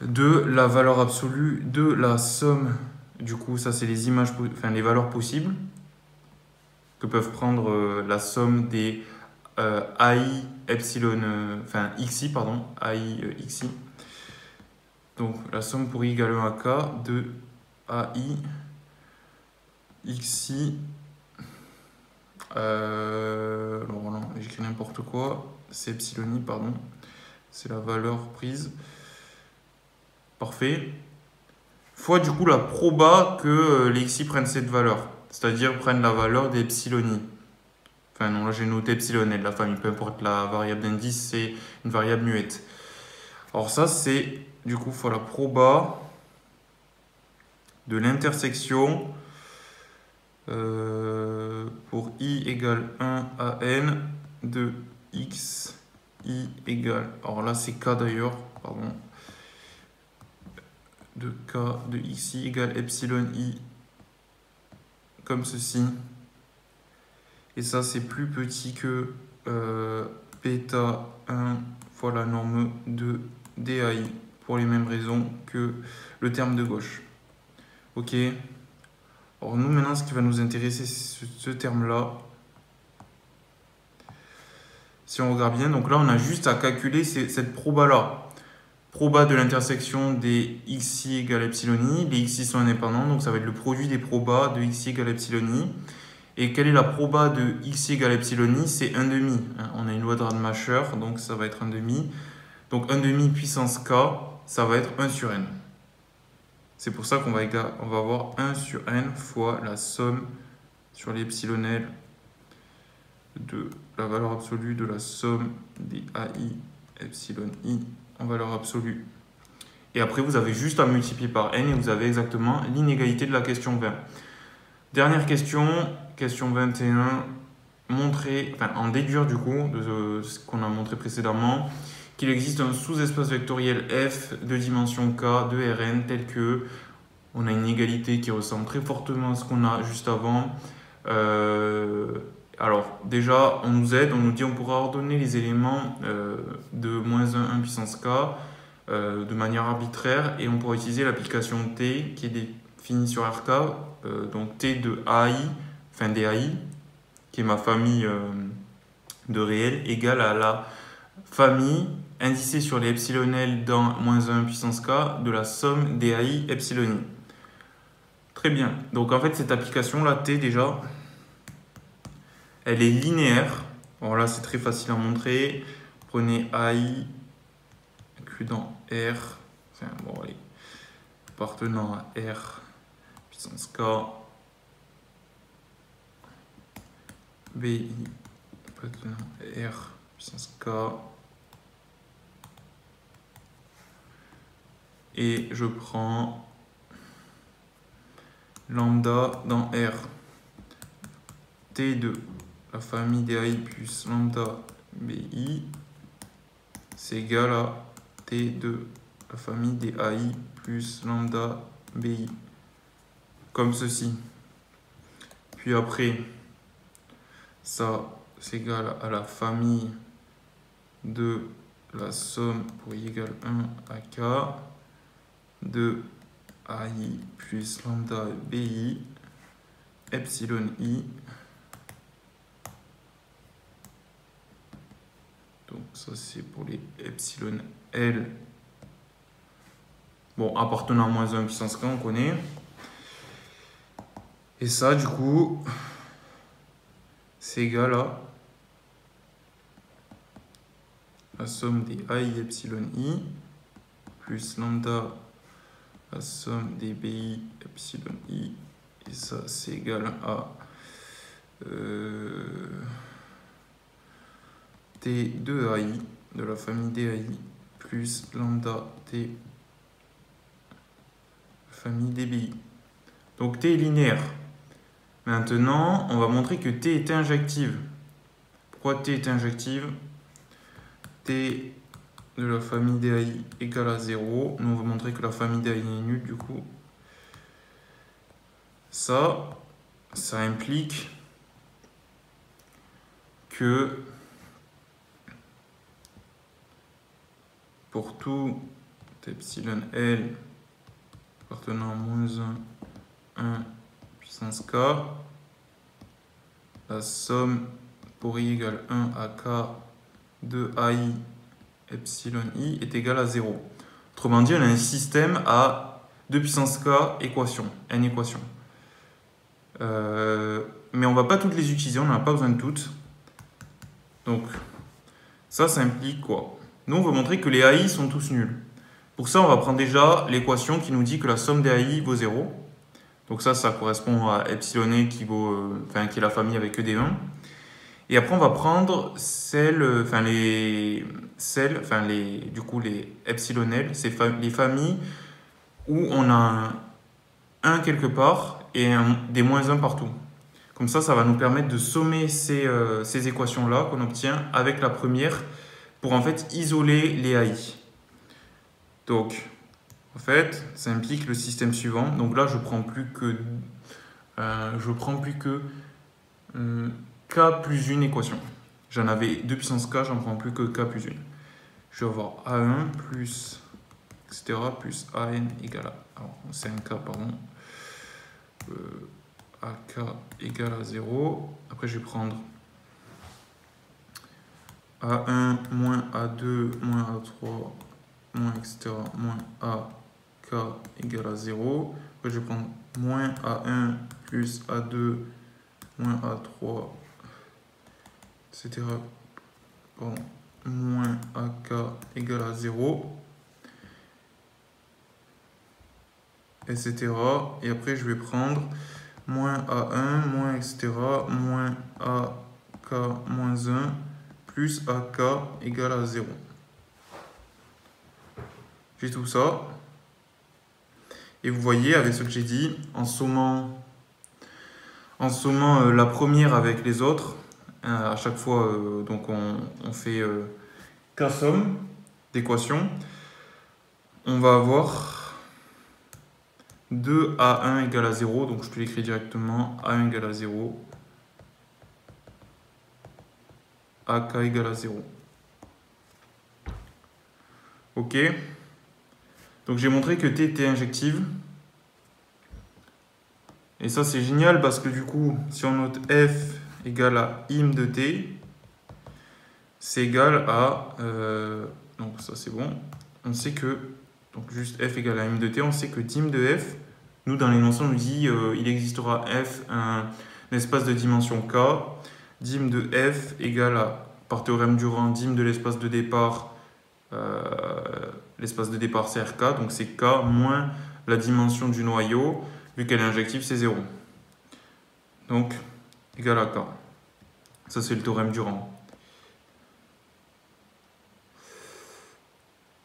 de la valeur absolue de la somme. Du coup, ça, c'est les images, enfin, les valeurs possibles que peuvent prendre la somme des AI epsilon, enfin xi, pardon, AI xi. Donc la somme pour i égale 1 à k de AI xi. Alors non, j'écris n'importe quoi. C'est epsilon i, pardon. C'est la valeur prise. Parfait. Fois du coup la proba que les xi prennent cette valeur. C'est-à-dire prennent la valeur des epsilon i. Enfin non, là j'ai noté epsilon L, la famille, peu importe la variable d'indice, c'est une variable muette. Alors ça c'est du coup fois la proba de l'intersection pour i égale 1 à n de x i égale, alors là c'est k d'ailleurs, pardon, de k de xi égale epsilon i comme ceci. Et ça c'est plus petit que bêta 1 fois la norme de DAI pour les mêmes raisons que le terme de gauche. Ok. Alors nous maintenant ce qui va nous intéresser c'est ce terme-là. Si on regarde bien, donc là on a juste à calculer cette proba-là. Proba de l'intersection des xi égale epsilon i. Les xi sont indépendants, donc ça va être le produit des probas de xi égale epsilon i. Et quelle est la proba de xi égale epsilon i? C'est 1 demi. On a une loi de Rademacher, donc ça va être 1 demi. Donc 1 demi puissance k, ça va être 1 sur n. C'est pour ça qu'on va avoir 1 sur n fois la somme sur l'epsilon L de la valeur absolue de la somme des AI epsilon i en valeur absolue. Et après, vous avez juste à multiplier par n et vous avez exactement l'inégalité de la question 20. Dernière question, question 21. Montrer, enfin en déduire du coup de ce qu'on a montré précédemment, qu'il existe un sous-espace vectoriel f de dimension k de Rn tel que on a une égalité qui ressemble très fortement à ce qu'on a juste avant. Alors déjà, on nous aide, on nous dit on pourra ordonner les éléments de moins 1 puissance k de manière arbitraire et on pourra utiliser l'application t qui est définie sur RK, donc t de AI, enfin DAI, qui est ma famille de réels, égale à la famille indicée sur les epsilon L dans moins 1 puissance k de la somme des AI epsilon i. Très bien. Donc en fait, cette application-là, T déjà, elle est linéaire. Alors là, c'est très facile à montrer. Prenez AI includant R, enfin bon, allez, appartenant à R puissance K, BI appartenant à R puissance K, et je prends lambda dans R. T de la famille des AI plus lambda BI, c'est égal à T de la famille des AI plus lambda BI, comme ceci. Puis après, ça c'est égal à la famille de la somme pour i égale 1 à k de AI plus lambda BI epsilon i. Donc ça c'est pour les epsilon L. Bon, appartenant à moins 1 puissance k, on connaît. Et ça du coup, c'est égal à la somme des AI epsilon i plus lambda la somme des BI epsilon i. Et ça c'est égal à T de AI de la famille des AI plus lambda T famille des BI. Donc T est linéaire. Maintenant, on va montrer que T est injective. Pourquoi T est injective? T de la famille DAI égale à 0. Nous, on va montrer que la famille DAI est nulle, du coup. Ça implique que pour tout epsilon L appartenant à moins 1 puissance K, la somme pour I égale 1 à K de AI epsilon I est égale à 0. Autrement dit, on a un système à 2 puissance K équations, n équations. Mais on ne va pas toutes les utiliser, on n'en a pas besoin de toutes. Donc, ça implique quoi? Nous, on veut montrer que les AI sont tous nuls. Pour ça, on va prendre déjà l'équation qui nous dit que la somme des AI vaut 0. Donc ça correspond à epsilon E qui est la famille avec que des 1. Et après, on va prendre les epsilon L, c'est les familles où on a un quelque part et des moins 1 partout. Comme ça va nous permettre de sommer ces équations-là qu'on obtient avec la première pour en fait isoler les AI. Donc, en fait, ça implique le système suivant. Donc là, je prends plus que K plus une équation. J'en avais 2 puissance K, j'en prends plus que K plus une. Je vais avoir A1 plus, etc. plus AN égale à... Alors, c'est un K, pardon. AK égale à 0. Après, je vais prendre A1 moins A2 moins A3 moins etc. moins AK égale à 0. Après, je vais prendre moins A1 plus A2 moins A3 etc. Pardon, moins AK égale à 0. Etc. Et après, je vais prendre moins A1, moins etc. moins AK moins 1 plus AK égale à 0. J'ai tout ça. Et vous voyez, avec ce que j'ai dit, en sommant la première avec les autres, à chaque fois, donc on fait K somme d'équations, on va avoir 2A1 égale à 0, donc je te l'écris directement, A1 égale à 0, AK égale à 0. Ok. Donc j'ai montré que T était injective. Et ça c'est génial parce que du coup, si on note F égale à im de T, c'est égal à... donc ça c'est bon. On sait que, donc juste F égale à im de T, on sait que dim de F, nous dans l'énoncé on nous dit il existera F, un espace de dimension K, dim de F égale à, par théorème Durand, dim de l'espace de départ, c'est RK, donc c'est K moins la dimension du noyau, vu qu'elle est injective, c'est 0. Donc, égal à K. Ça, c'est le théorème Durand.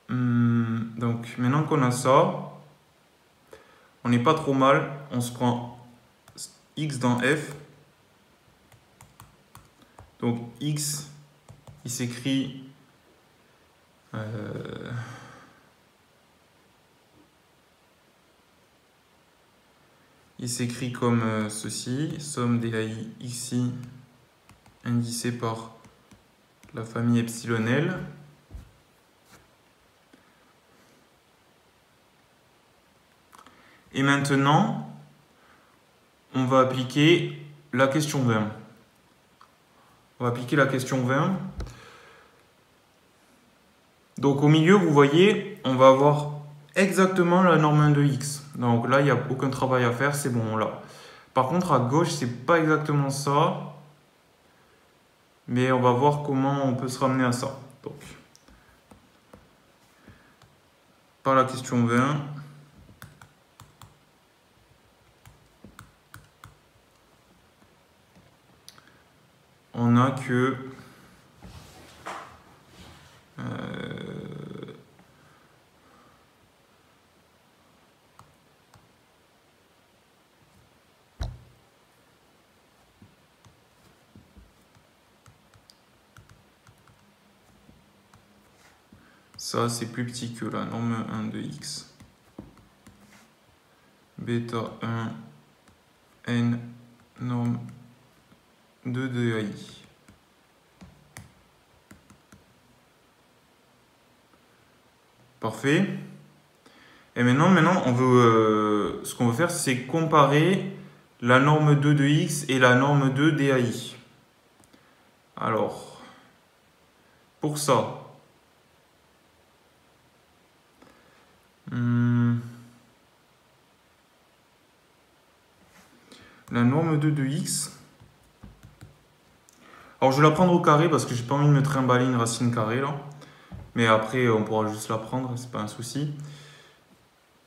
Donc, maintenant qu'on a ça, on n'est pas trop mal. On se prend X dans F. Donc, X, il s'écrit... il s'écrit comme ceci, somme des AI xi indicée par la famille epsilon L. Et maintenant, on va appliquer la question 20. On va appliquer la question 20. Donc au milieu, vous voyez, on va avoir exactement la norme 1 de x. Donc là, il n'y a aucun travail à faire, c'est bon là. Par contre, à gauche, c'est pas exactement ça. Mais on va voir comment on peut se ramener à ça. Donc, par la question 20, on a que Ça, c'est plus petit que la norme 1 de x. Bêta 1 n norme 2 de AI. Parfait. Et maintenant on veut, ce qu'on veut faire, c'est comparer la norme 2 de x et la norme 2 d'AI. Alors, pour ça, la norme 2 de x. Alors, je vais la prendre au carré parce que j'ai pas envie de me trimballer une racine carrée là. Mais après, on pourra juste la prendre, c'est pas un souci.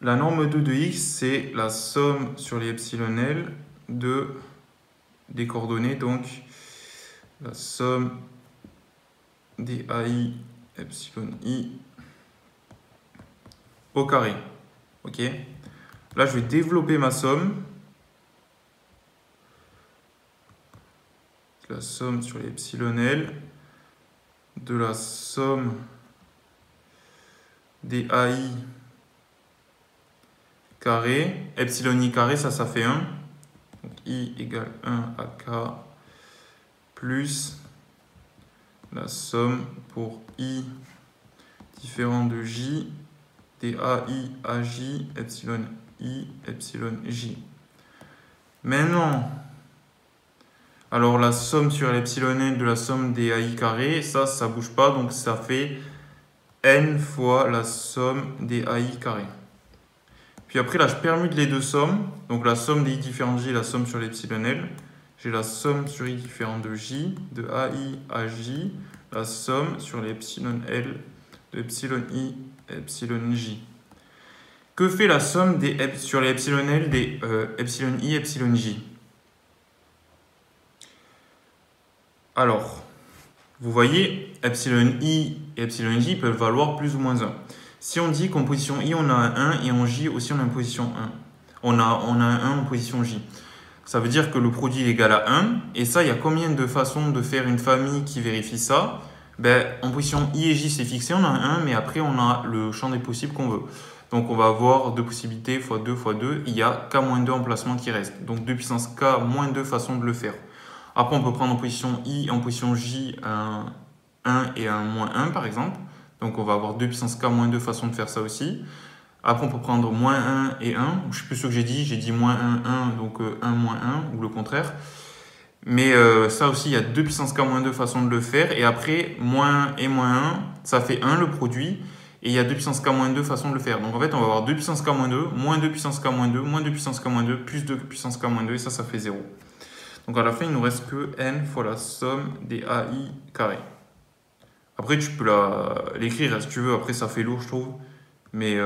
La norme 2 de x, c'est la somme sur les epsilon L des coordonnées. Donc, la somme des AI epsilon I au carré. Ok. Là, je vais développer ma somme. La somme sur les epsilon L de la somme des AI carré. Epsilon I carré, ça fait 1. Donc I égale 1 à K plus la somme pour I différent de J des AI à J epsilon I epsilon J. Maintenant, alors la somme sur l'epsilon N de la somme des AI carré, ça bouge pas, donc ça fait N fois la somme des AI carré. Puis après là, je permute les deux sommes, donc la somme des I différent de J et la somme sur l'epsilon L. J'ai la somme sur I différent de J, de AI à J, la somme sur l'epsilon L de epsilon I epsilon J. Que fait la somme sur les epsilon L des epsilon I epsilon J? Alors, vous voyez, epsilon I et epsilon J peuvent valoir plus ou moins 1. Si on dit qu'en position I, on a un 1 et en J aussi, on a une position 1. On a un 1 en position J. Ça veut dire que le produit est égal à 1. Et ça, il y a combien de façons de faire une famille qui vérifie ça? Ben, en position I et J, c'est fixé, on a un 1, mais après, on a le champ des possibles qu'on veut. Donc, on va avoir deux possibilités fois 2 fois 2. Il y a K-2 emplacements qui restent. Donc, 2 puissance K moins 2 façons de le faire. Après, on peut prendre en position I, en position J, un 1 et un moins 1, par exemple. Donc, on va avoir 2 puissance K moins 2 façons de faire ça aussi. Après, on peut prendre moins 1 et 1. Je ne sais plus ce que j'ai dit moins 1, 1, donc 1 moins 1, ou le contraire. Mais ça aussi, il y a 2 puissance K moins 2 façons de le faire. Et après, moins 1 et moins 1, ça fait 1 le produit. Et il y a 2 puissance K moins 2 façons de le faire. Donc en fait, on va avoir 2 puissance K moins 2, moins 2 puissance K moins 2, moins 2 puissance K moins 2, plus 2 puissance K moins 2, et ça fait 0. Donc à la fin, il ne nous reste que n fois la somme des AI carré. Après, tu peux l'écrire si tu veux. Après, ça fait lourd, je trouve. Mais,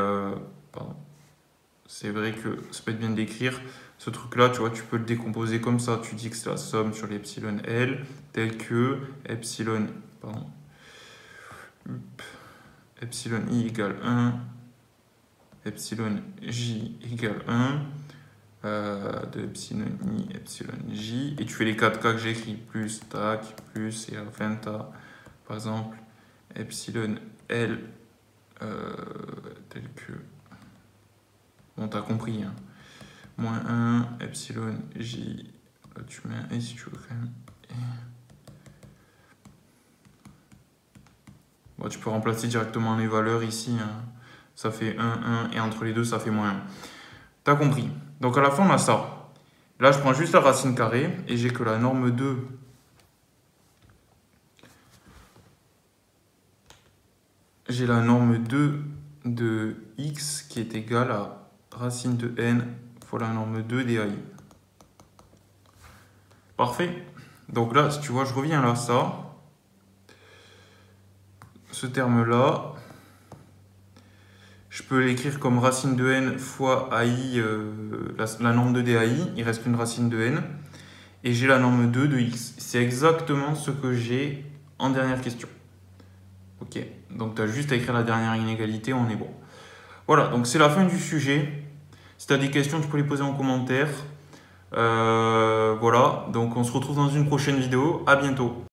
c'est vrai que ça peut être bien d'écrire. Ce truc-là, tu vois, tu peux le décomposer comme ça. Tu dis que c'est la somme sur l'epsilon L, tel que epsilon I égale 1, epsilon J égale 1, de epsilon I, epsilon J, et tu fais les 4 cas que j'ai écrits, plus, tac, plus, et à la fin, tu as, par exemple, epsilon L, tel que, bon, tu as compris, hein. Moins 1, epsilon J, là tu mets un et si tu veux quand même, bon, tu peux remplacer directement les valeurs ici, hein. Ça fait 1, 1, et entre les deux, ça fait moins 1. Tu as compris. Donc à la fin, on a ça. Là, je prends juste la racine carrée et j'ai que la norme 2 j'ai la norme 2 de x qui est égale à racine de n fois la norme 2 des AI. Parfait. Donc là, si tu vois, je reviens là, ça. Ce terme-là, je peux l'écrire comme racine de n fois AI, la norme 2 des AI. Il reste une racine de n. Et j'ai la norme 2 de x. C'est exactement ce que j'ai en dernière question. Ok, donc tu as juste à écrire la dernière inégalité, on est bon. Voilà, donc c'est la fin du sujet. Si tu as des questions, tu peux les poser en commentaire. Voilà, donc on se retrouve dans une prochaine vidéo. À bientôt.